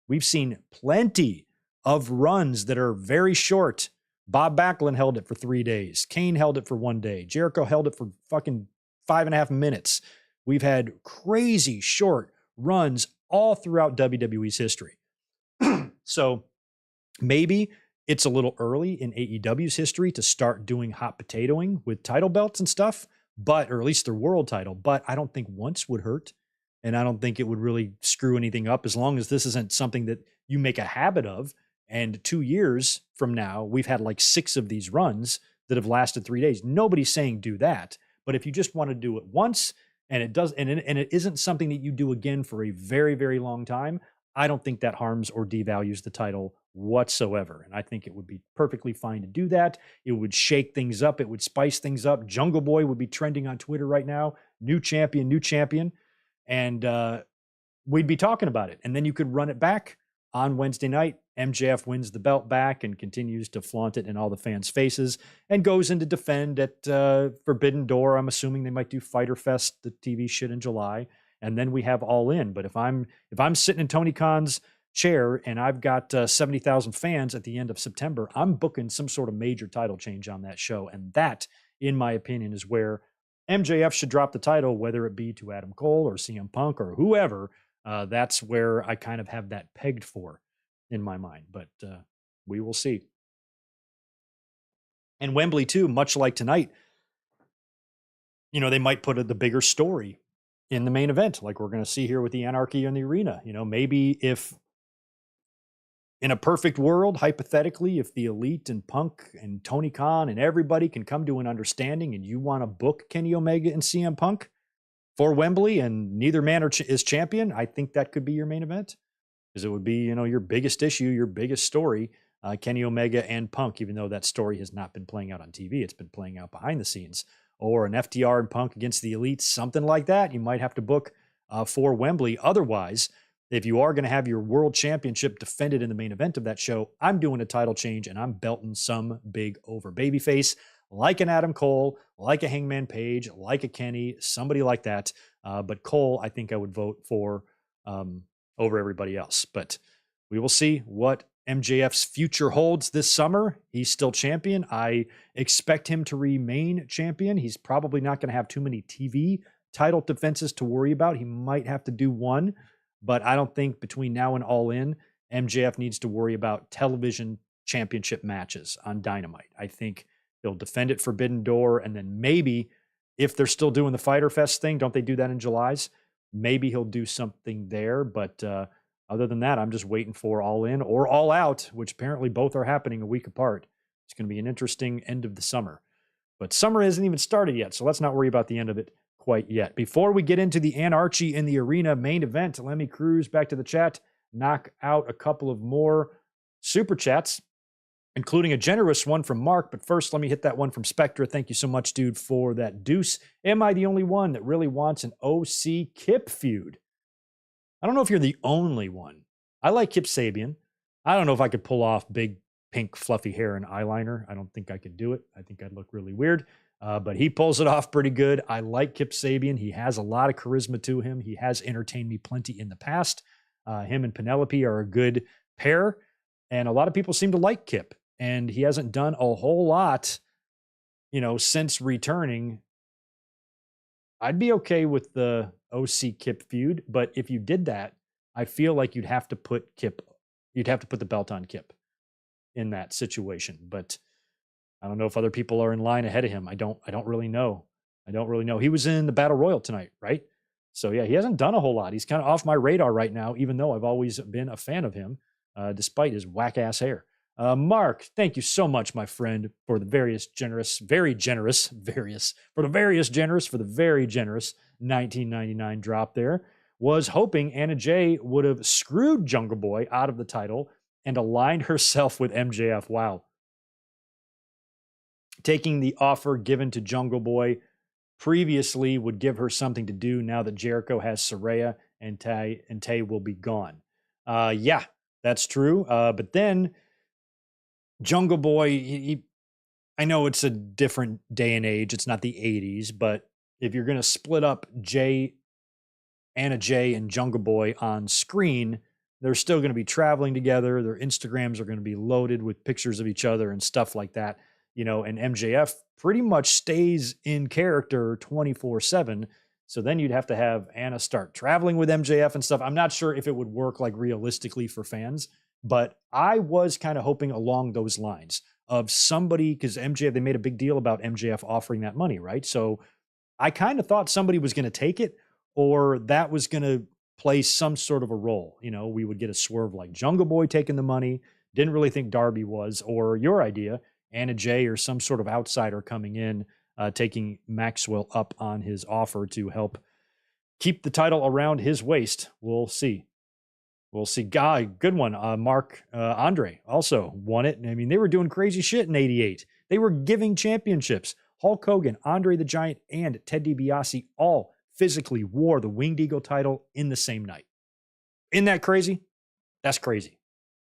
We've seen plenty of runs that are very short. Bob Backlund held it for 3 days. Kane held it for 1 day. Jericho held it for fucking 5.5 minutes. We've had crazy short runs all throughout WWE's history. So maybe it's a little early in AEW's history to start doing hot potatoing with title belts and stuff, or at least their world title. But I don't think once would hurt. And I don't think it would really screw anything up, as long as this isn't something that you make a habit of. And 2 years from now, we've had like 6 of these runs that have lasted 3 days. Nobody's saying do that. But if you just want to do it once, and it isn't something that you do again for a very, very long time, I don't think that harms or devalues the title whatsoever. And I think it would be perfectly fine to do that. It would shake things up. It would spice things up. Jungle Boy would be trending on Twitter right now. New champion, new champion. And we'd be talking about it. And then you could run it back on Wednesday night. MJF wins the belt back and continues to flaunt it in all the fans' faces and goes in to defend at Forbidden Door. I'm assuming they might do Fyter Fest, the TV shit, in July. And then we have All In. But if I'm sitting in Tony Khan's chair and I've got 70,000 fans at the end of September, I'm booking some sort of major title change on that show. And that, in my opinion, is where MJF should drop the title, whether it be to Adam Cole or CM Punk or whoever. That's where I kind of have that pegged for in my mind. But we will see. And Wembley, too, much like tonight, they might put the bigger story in the main event, like we're going to see here with the Anarchy in the Arena. Maybe if in a perfect world, hypothetically, if the Elite and Punk and Tony Khan and everybody can come to an understanding and you want to book Kenny Omega and CM Punk for Wembley and neither man is champion, I think that could be your main event, because it would be, your biggest issue, your biggest story, Kenny Omega and Punk, even though that story has not been playing out on TV. It's been playing out behind the scenes. Or an FTR and Punk against the Elite, something like that. You might have to book for Wembley. Otherwise, if you are going to have your world championship defended in the main event of that show, I'm doing a title change and I'm belting some big over babyface, like an Adam Cole, like a Hangman Page, like a Kenny, somebody like that. But Cole, I think I would vote for over everybody else. But we will see what MJF's future holds this summer. He's still champion. I expect him to remain champion. He's probably not going to have too many TV title defenses to worry about. He might have to do one, but I don't think between now and All In, MJF needs to worry about television championship matches on Dynamite. I think he'll defend it Forbidden Door, and then maybe if they're still doing the Fyter Fest thing, don't they do that in July's? Maybe he'll do something there, but other than that, I'm just waiting for All In or All Out, which apparently both are happening a week apart. It's going to be an interesting end of the summer. But summer hasn't even started yet, so let's not worry about the end of it quite yet. Before we get into the Anarchy in the Arena main event, let me cruise back to the chat, knock out a couple of more super chats, including a generous one from Mark. But first, let me hit that one from Spectra. Thank you so much, dude, for that deuce. Am I the only one that really wants an OC Kip feud? I don't know if you're the only one. I like Kip Sabian. I don't know if I could pull off big pink fluffy hair and eyeliner. I don't think I could do it. I think I'd look really weird. But he pulls it off pretty good. I like Kip Sabian. He has a lot of charisma to him. He has entertained me plenty in the past. Him and Penelope are a good pair. And a lot of people seem to like Kip. And he hasn't done a whole lot, since returning. I'd be okay with the OC Kip feud. But if you did that, I feel like you'd have to put the belt on Kip in that situation. But I don't know if other people are in line ahead of him. I don't really know. He was in the Battle Royal tonight, right? So yeah, he hasn't done a whole lot. He's kind of off my radar right now, even though I've always been a fan of him, despite his whack ass hair. Mark, thank you so much, my friend, for the very generous for the very generous 1999 drop there. Was hoping Anna Jay would have screwed Jungle Boy out of the title and aligned herself with MJF. Wow. Taking the offer given to Jungle Boy previously would give her something to do now that Jericho has Saraya and Tay will be gone. Yeah, that's true. But then Jungle Boy, I know it's a different day and age. It's not the 80s, but if you're going to split up Anna Jay and Jungle Boy on screen, they're still going to be traveling together. Their Instagrams are going to be loaded with pictures of each other and stuff like that. And MJF pretty much stays in character 24/7. So then you'd have to have Anna start traveling with MJF and stuff. I'm not sure if it would work like realistically for fans, but I was kind of hoping along those lines of somebody, because MJF, they made a big deal about MJF offering that money, right? So I kind of thought somebody was going to take it, or that was going to play some sort of a role. We would get a swerve like Jungle Boy taking the money. Didn't really think Darby was, or your idea, Anna Jay or some sort of outsider coming in, taking Maxwell up on his offer to help keep the title around his waist. We'll see. Guy, good one. Mark Andre also won it. I mean, they were doing crazy shit in '88. They were giving championships. Hulk Hogan, Andre the Giant, and Ted DiBiase all physically wore the Winged Eagle title in the same night. Isn't that crazy? That's crazy.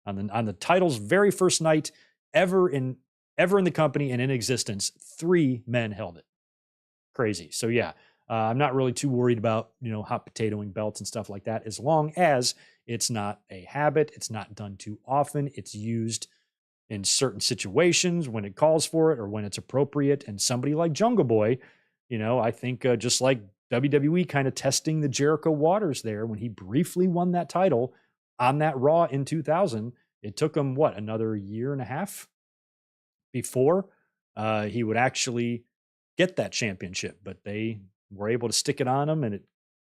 On the title's very first night ever in the company and in existence, 3 men held it. Crazy. So yeah, I'm not really too worried about, hot potatoing belts and stuff like that, as long as it's not a habit. It's not done too often. It's used in certain situations when it calls for it or when it's appropriate. And somebody like Jungle Boy, I think just like WWE kind of testing the Jericho waters there when he briefly won that title on that Raw in 2000, it took him another year and a half before he would actually get that championship, but they were able to stick it on him, and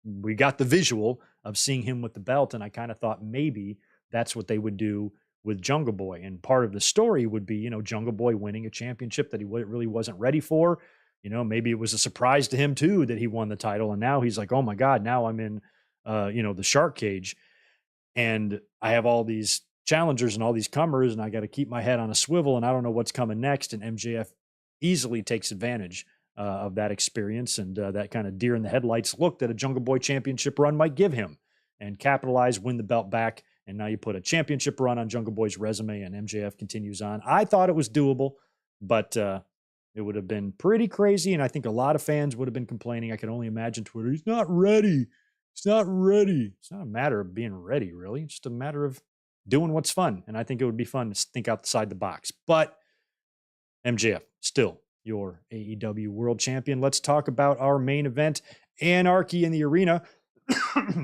we got the visual of seeing him with the belt, and I kind of thought maybe that's what they would do with Jungle Boy, and part of the story would be, Jungle Boy winning a championship that he really wasn't ready for. Maybe it was a surprise to him too that he won the title, and now he's like, oh my God, now I'm in, the shark cage, and I have all these challengers and all these comers, and I got to keep my head on a swivel, and I don't know what's coming next. And MJF easily takes advantage of that experience and that kind of deer in the headlights look that a Jungle Boy championship run might give him, and capitalize, win the belt back. And now you put a championship run on Jungle Boy's resume, and MJF continues on. I thought it was doable, but it would have been pretty crazy. And I think a lot of fans would have been complaining. I can only imagine Twitter. He's not ready. It's not ready. It's not a matter of being ready, really. It's just a matter of doing what's fun. And I think it would be fun to think outside the box. But MJF, still your AEW world champion. Let's talk about our main event, Anarchy in the Arena.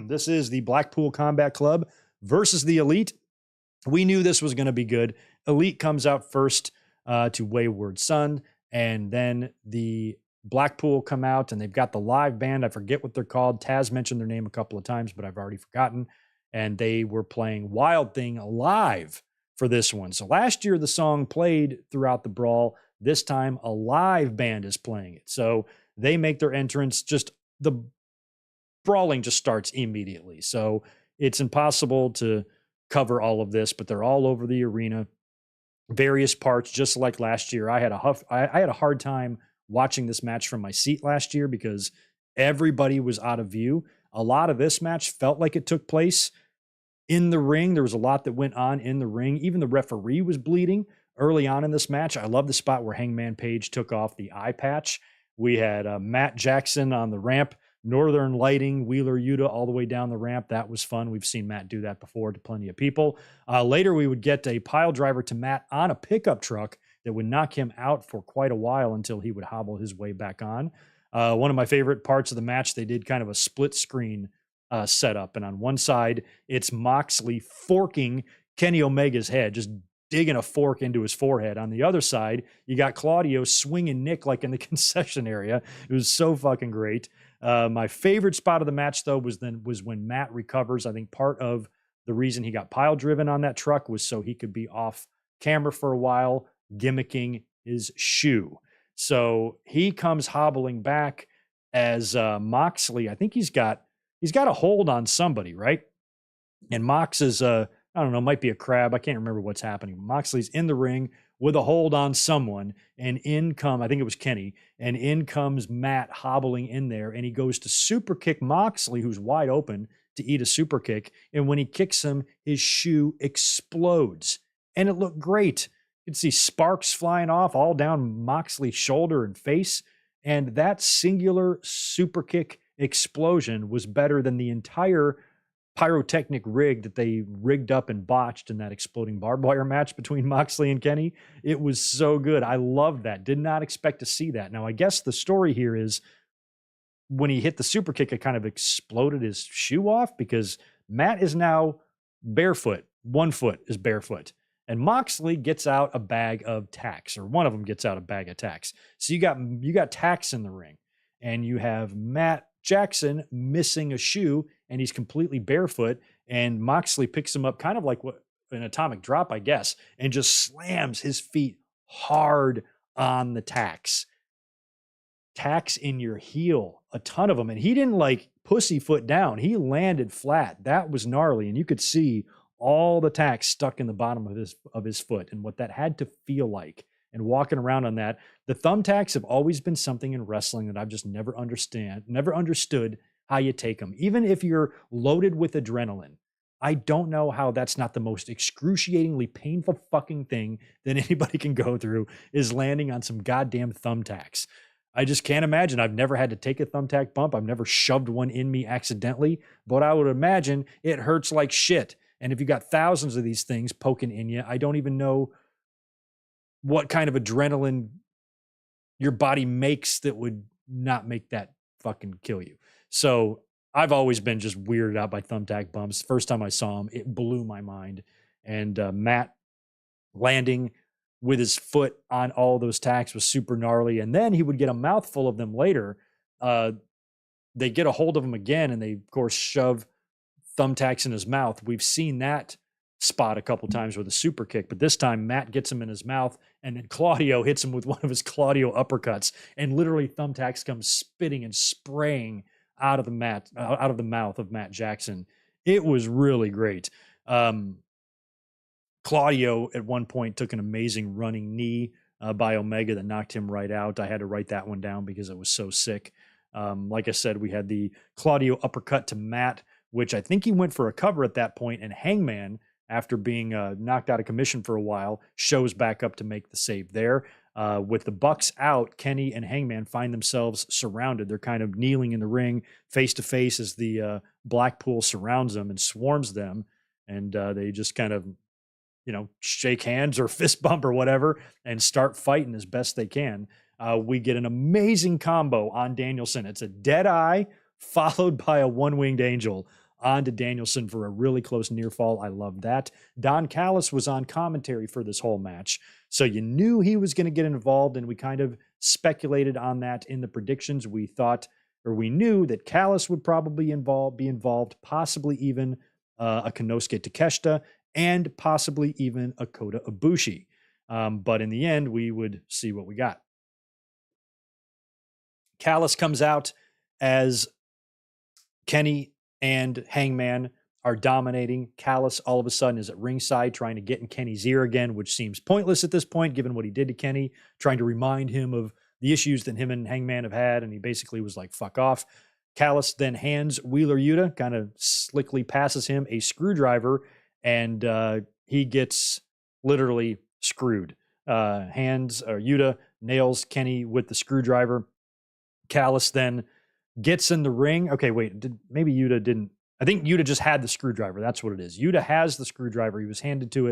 This is the Blackpool Combat Club versus the Elite. We knew this was going to be good. Elite comes out first to Wayward Son, and then the Blackpool come out, and they've got the live band. I forget what they're called. Taz mentioned their name a couple of times, but I've already forgotten. And they were playing Wild Thing live for this one. So last year, the song played throughout the brawl. This time, a live band is playing it. So they make their entrance. Just the brawling just starts immediately. So it's impossible to cover all of this, but they're all over the arena. Various parts, just like last year. I had a hard time watching this match from my seat last year because everybody was out of view. A lot of this match felt like it took place in the ring. There was a lot that went on in the ring. Even the referee was bleeding early on in this match. I love the spot where Hangman Page took off the eye patch. We had Matt Jackson on the ramp, Northern Lighting, Wheeler Yuta all the way down the ramp. That was fun. We've seen Matt do that before to plenty of people. Later, we would get a pile driver to Matt on a pickup truck that would knock him out for quite a while until he would hobble his way back on. One of my favorite parts of the match, they did kind of a split screen setup. And on one side, it's Moxley forking Kenny Omega's head, just digging a fork into his forehead. On the other side, you got Claudio swinging Nick like in the concession area. It was so fucking great. My favorite spot of the match, though, was when Matt recovers. I think part of the reason he got pile driven on that truck was so he could be off camera for a while, gimmicking his shoe. So he comes hobbling back as Moxley, I think he's got a hold on somebody, right? And Mox is I don't know, might be a crab. I can't remember what's happening. Moxley's in the ring with a hold on someone, and I think it was Kenny, and in comes Matt hobbling in there, and he goes to super kick Moxley, who's wide open, to eat a super kick. And when he kicks him, his shoe explodes. And it looked great. You could see sparks flying off all down Moxley's shoulder and face. And that singular super kick explosion was better than the entire pyrotechnic rig that they rigged up and botched in that exploding barbed wire match between Moxley and Kenny. It was so good. I loved that. Did not expect to see that. Now, I guess the story here is when he hit the super kick, it kind of exploded his shoe off because Matt is now barefoot. One foot is barefoot. And Moxley gets out a bag of tacks, or one of them gets out a bag of tacks. So you got tacks in the ring, and you have Matt Jackson missing a shoe, and he's completely barefoot, and Moxley picks him up kind of like an atomic drop, I guess, and just slams his feet hard on the tacks. Tacks in your heel, a ton of them. And he didn't like pussyfoot down. He landed flat. That was gnarly. And you could see all the tacks stuck in the bottom of his foot and what that had to feel like. And walking around on that, the thumbtacks have always been something in wrestling that I've just never understood how you take them. Even if you're loaded with adrenaline, I don't know how that's not the most excruciatingly painful fucking thing that anybody can go through, is landing on some goddamn thumbtacks. I just can't imagine. I've never had to take a thumbtack bump. I've never shoved one in me accidentally, but I would imagine it hurts like shit. And if you got thousands of these things poking in you, I don't even know what kind of adrenaline your body makes that would not make that fucking kill you. So I've always been just weirded out by thumbtack bumps. First time I saw him, it blew my mind. And Matt landing with his foot on all those tacks was super gnarly. And then he would get a mouthful of them later. They get a hold of him again, and they, of course, shove thumbtacks in his mouth. We've seen that spot a couple times with a super kick, but this time Matt gets him in his mouth, and then Claudio hits him with one of his Claudio uppercuts, and literally thumbtacks come spitting and spraying out of the mouth of Matt Jackson. It was really great. Claudio at one point took an amazing running knee by Omega that knocked him right out. I had to write that one down because it was so sick. Like I said, we had the Claudio uppercut to Matt, which I think he went for a cover at that point, and Hangman, after being knocked out of commission for a while, shows back up to make the save there. With the Bucks out, Kenny and Hangman find themselves surrounded. They're kind of kneeling in the ring face to face as the Blackpool surrounds them and swarms them. And they just kind of, shake hands or fist bump or whatever and start fighting as best they can. We get an amazing combo on Danielson. It's a dead eye followed by a one-winged angel onto Danielson for a really close near fall. I love that. Don Callis was on commentary for this whole match, so you knew he was going to get involved, and we kind of speculated on that in the predictions. We knew that Callis would probably be involved, possibly even a Konosuke Takeshita, and possibly even a Kota Ibushi. But in the end, we would see what we got. Callis comes out as Kenny and Hangman are dominating. Callis all of a sudden is at ringside trying to get in Kenny's ear again, which seems pointless at this point, given what he did to Kenny, trying to remind him of the issues that him and Hangman have had, and he basically was like, fuck off. Callis then hands Wheeler Yuta, kind of slickly passes him a screwdriver, and he gets literally screwed. Yuta nails Kenny with the screwdriver. Callis then gets in the ring. Okay, wait, maybe Yuta didn't. I think Yuta just had the screwdriver. That's what it is. Yuta has the screwdriver. He was handed to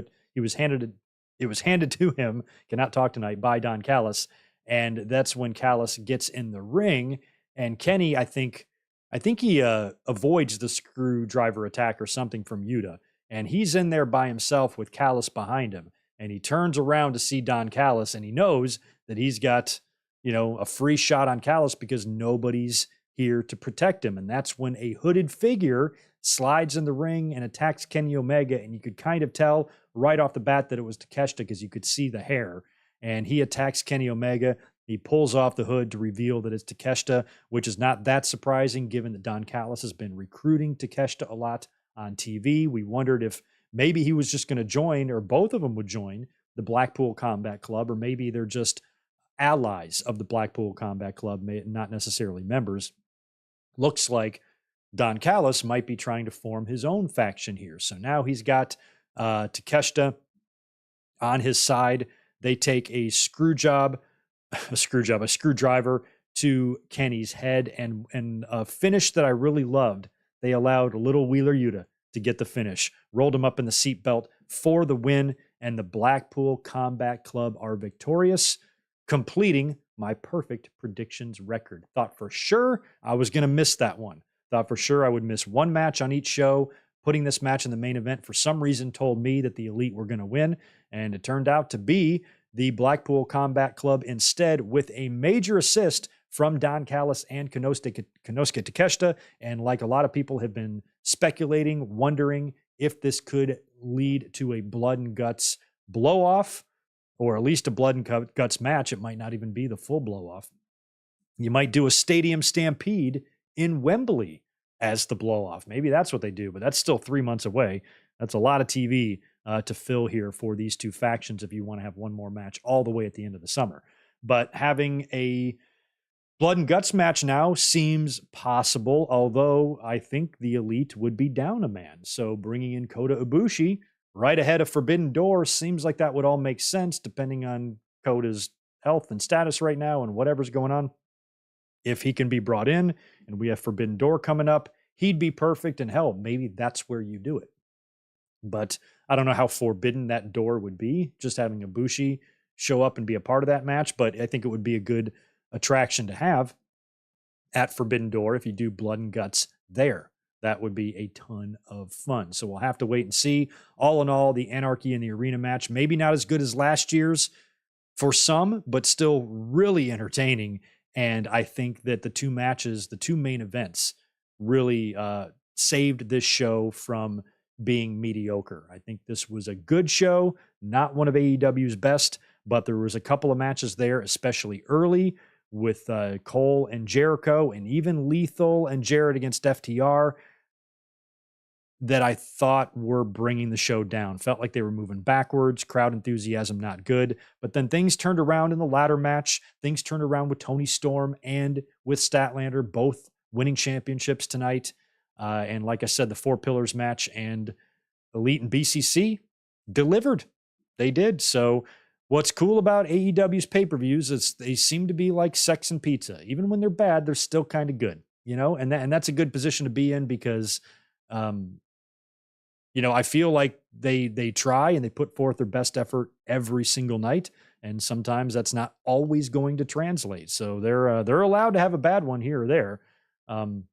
him. Cannot talk tonight, by Don Callis. And that's when Callis gets in the ring. And Kenny, I think he avoids the screwdriver attack or something from Yuta. And he's in there by himself with Callis behind him. And he turns around to see Don Callis, and he knows that he's got, a free shot on Callis because nobody's here to protect him. And that's when a hooded figure slides in the ring and attacks Kenny Omega. And you could kind of tell right off the bat that it was Takeshita because you could see the hair. And he attacks Kenny Omega. He pulls off the hood to reveal that it's Takeshita, which is not that surprising given that Don Callis has been recruiting Takeshita a lot on TV. We wondered if maybe he was just going to join, or both of them would join the Blackpool Combat Club, or maybe they're just allies of the Blackpool Combat Club, not necessarily members. Looks like Don Callis might be trying to form his own faction here. So now he's got Takeshita on his side. They take a screwdriver to Kenny's head, and a finish that I really loved. They allowed little Wheeler Yuta to get the finish, rolled him up in the seatbelt for the win, and the Blackpool Combat Club are victorious, completing my perfect predictions record. Thought for sure I was going to miss that one. Thought for sure I would miss one match on each show. Putting this match in the main event for some reason told me that the Elite were going to win, and it turned out to be the Blackpool Combat Club instead, with a major assist from Don Callis and Konosuke Takeshita. And like a lot of people have been speculating, wondering if this could lead to a blood and guts blow off, or at least a blood and guts match. It might not even be the full blow off. You might do a stadium stampede in Wembley as the blow off. Maybe that's what they do, but that's still 3 months away. That's a lot of TV to fill here for these two factions if you want to have one more match all the way at the end of the summer. But having a blood and guts match now seems possible, although I think the Elite would be down a man. So bringing in Kota Ibushi right ahead of Forbidden Door seems like that would all make sense depending on Kota's health and status right now and whatever's going on. If he can be brought in and we have Forbidden Door coming up, he'd be perfect. And hell, maybe that's where you do it. But I don't know how forbidden that door would be, just having Ibushi show up and be a part of that match. But I think it would be a good attraction to have at Forbidden Door if you do blood and guts there. That would be a ton of fun. So we'll have to wait and see. All in all, the Anarchy in the Arena match, maybe not as good as last year's for some, but still really entertaining. And I think that the two matches, the two main events, really saved this show from being mediocre. I think this was a good show, not one of AEW's best, but there was a couple of matches there, especially early with Cole and Jericho, and even Lethal and Jarrett against FTR, that I thought were bringing the show down. Felt like they were moving backwards, crowd enthusiasm not good. But then things turned around in the ladder match. Things turned around with Tony Storm and with Statlander, both winning championships tonight. And like I said, the Four Pillars match and Elite and BCC delivered. They did. So what's cool about AEW's pay-per-views is they seem to be like sex and pizza. Even when they're bad, they're still kind of good, you know? And that's a good position to be in because, I feel like they try and they put forth their best effort every single night. And sometimes that's not always going to translate. So they're allowed to have a bad one here or there. And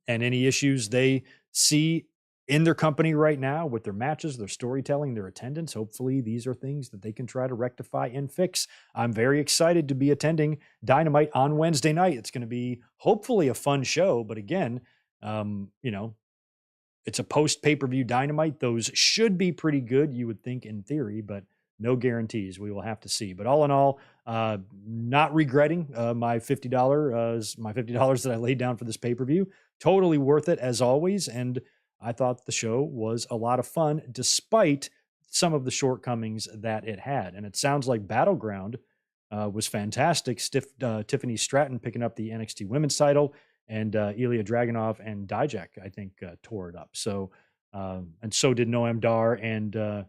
any issues they see in their company right now with their matches, their storytelling, their attendance, hopefully these are things that they can try to rectify and fix. I'm very excited to be attending Dynamite on Wednesday night. It's going to be hopefully a fun show. But again, it's a post pay-per-view Dynamite. Those should be pretty good, you would think in theory, but no guarantees. We will have to see. But all in all, not regretting my $50 that I laid down for this pay-per-view. Totally worth it as always. And I thought the show was a lot of fun despite some of the shortcomings that it had. And it sounds like Battleground was fantastic. Tiffany Stratton picking up the NXT Women's title, and Ilya Dragunov and Dijak, I think, tore it up. So, and so did Noam Dar and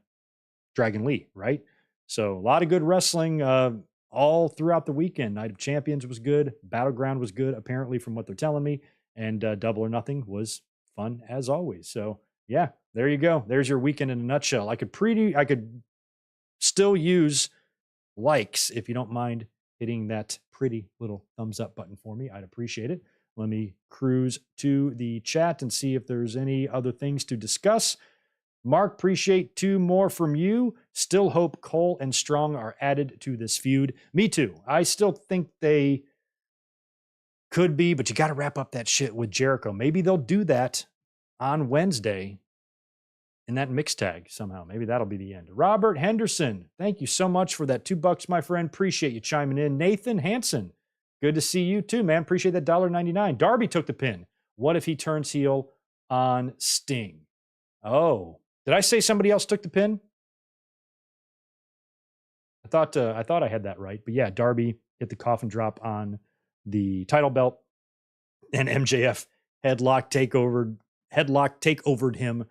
Dragon Lee, right? So a lot of good wrestling all throughout the weekend. Night of Champions was good. Battleground was good, apparently, from what they're telling me. And Double or Nothing was fun as always. So yeah, there you go. There's your weekend in a nutshell. I could still use likes if you don't mind hitting that pretty little thumbs up button for me. I'd appreciate it. Let me cruise to the chat and see if there's any other things to discuss. Mark, appreciate 2 more from you. Still hope Cole and Strong are added to this feud. Me too. I still think they could be, but you got to wrap up that shit with Jericho. Maybe they'll do that on Wednesday. in that mix tag somehow. Maybe that'll be the end. Robert Henderson, thank you so much for that $2, my friend. Appreciate you chiming in. Nathan Hansen, good to see you too, man. Appreciate that $1.99. Darby took the pin. What if he turns heel on Sting? Oh, did I say somebody else took the pin? I thought I had that right, but yeah, Darby hit the coffin drop on the title belt, and MJF headlock takeovered him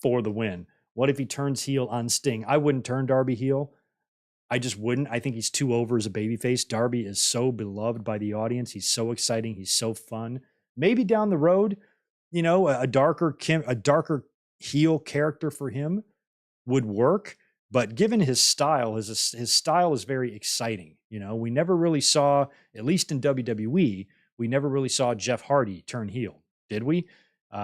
for the win. What if he turns heel on Sting? I wouldn't turn Darby heel. I just wouldn't. I think he's too over as a babyface. Darby is so beloved by the audience. He's so exciting. He's so fun. Maybe down the road, you know, a darker heel character for him would work. But given his style, his style is very exciting. You know, we never really saw, at least in WWE, we never really saw Jeff Hardy turn heel, did we?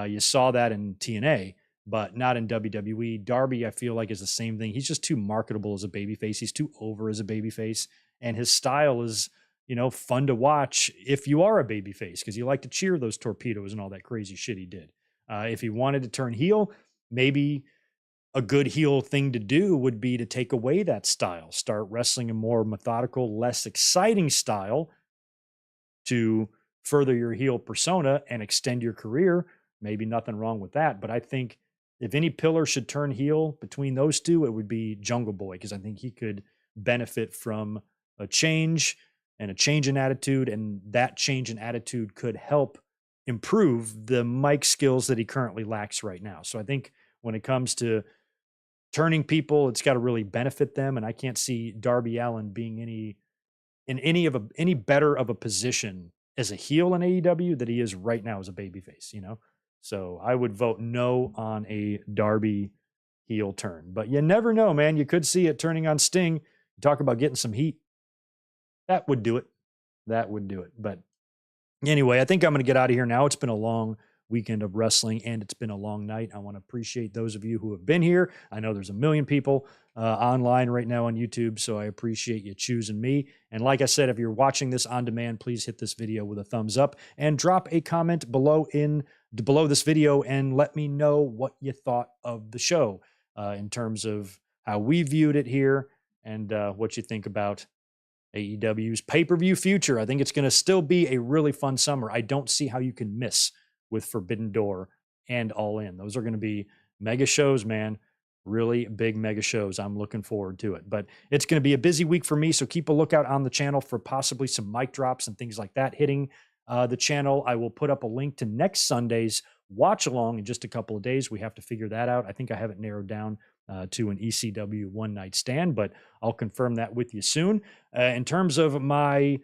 You saw that in TNA, but not in WWE. Darby, I feel like, is the same thing. He's just too marketable as a babyface. He's too over as a babyface, and his style is, you know, fun to watch if you are a babyface because you like to cheer those torpedoes and all that crazy shit he did. If he wanted to turn heel, maybe a good heel thing to do would be to take away that style, start wrestling a more methodical, less exciting style to further your heel persona and extend your career. Maybe nothing wrong with that. But I think if any pillar should turn heel between those two, it would be Jungle Boy, because I think he could benefit from a change and a change in attitude. And that change in attitude could help improve the mic skills that he currently lacks right now. So I think when it comes to turning people, it's got to really benefit them. And I can't see Darby Allin being any better of a position as a heel in AEW that he is right now as a babyface, you know? So I would vote no on a Darby heel turn. But you never know, man. You could see it turning on Sting. Talk about getting some heat. That would do it. That would do it. But anyway, I think I'm going to get out of here now. It's been a long weekend of wrestling, and it's been a long night. I want to appreciate those of you who have been here. I know there's a million people online right now on YouTube, so I appreciate you choosing me. And like I said, if you're watching this on demand, please hit this video with a thumbs up and drop a comment below this video and let me know what you thought of the show in terms of how we viewed it here and what you think about AEW's pay-per-view future. I think it's going to still be a really fun summer. I don't see how you can miss with Forbidden Door and All In. Those are going to be mega shows, man. Really big mega shows. I'm looking forward to it. But it's going to be a busy week for me, so keep a lookout on the channel for possibly some mic drops and things like that hitting the channel. I will put up a link to next Sunday's watch along in just a couple of days. We have to figure that out. I think I have it narrowed down to an ECW one night stand, but I'll confirm that with you soon. In terms of my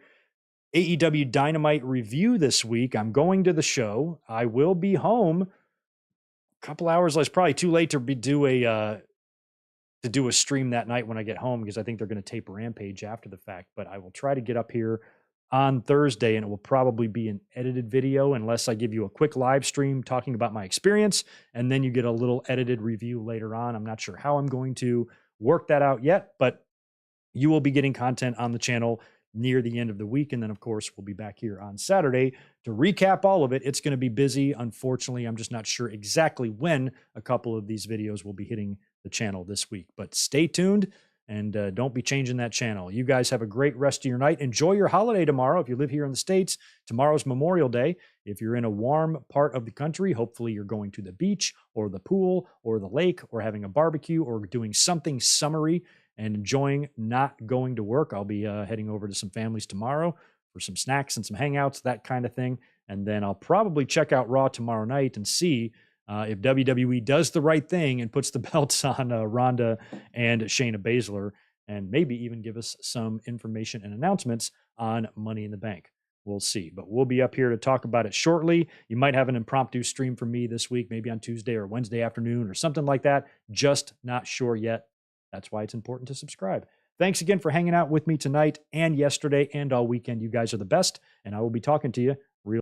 AEW Dynamite review this week, I'm going to the show. I will be home a couple hours. It's probably too late to do a stream that night when I get home because I think they're going to tape Rampage after the fact. But I will try to get up here on Thursday, and it will probably be an edited video unless I give you a quick live stream talking about my experience, and then you get a little edited review later on. I'm not sure how I'm going to work that out yet, but you will be getting content on the channel near the end of the week. And then, of course, we'll be back here on Saturday to recap all of it. It's going to be busy. Unfortunately, I'm just not sure exactly when a couple of these videos will be hitting the channel this week. But stay tuned and don't be changing that channel. You guys have a great rest of your night. Enjoy your holiday tomorrow. If you live here in the States, tomorrow's Memorial Day. If you're in a warm part of the country, hopefully you're going to the beach or the pool or the lake or having a barbecue or doing something summery and enjoying not going to work. I'll be heading over to some families tomorrow for some snacks and some hangouts, that kind of thing. And then I'll probably check out Raw tomorrow night and see if WWE does the right thing and puts the belts on Ronda and Shayna Baszler, and maybe even give us some information and announcements on Money in the Bank. We'll see. But we'll be up here to talk about it shortly. You might have an impromptu stream from me this week, maybe on Tuesday or Wednesday afternoon or something like that. Just not sure yet. That's why it's important to subscribe. Thanks again for hanging out with me tonight and yesterday and all weekend. You guys are the best, and I will be talking to you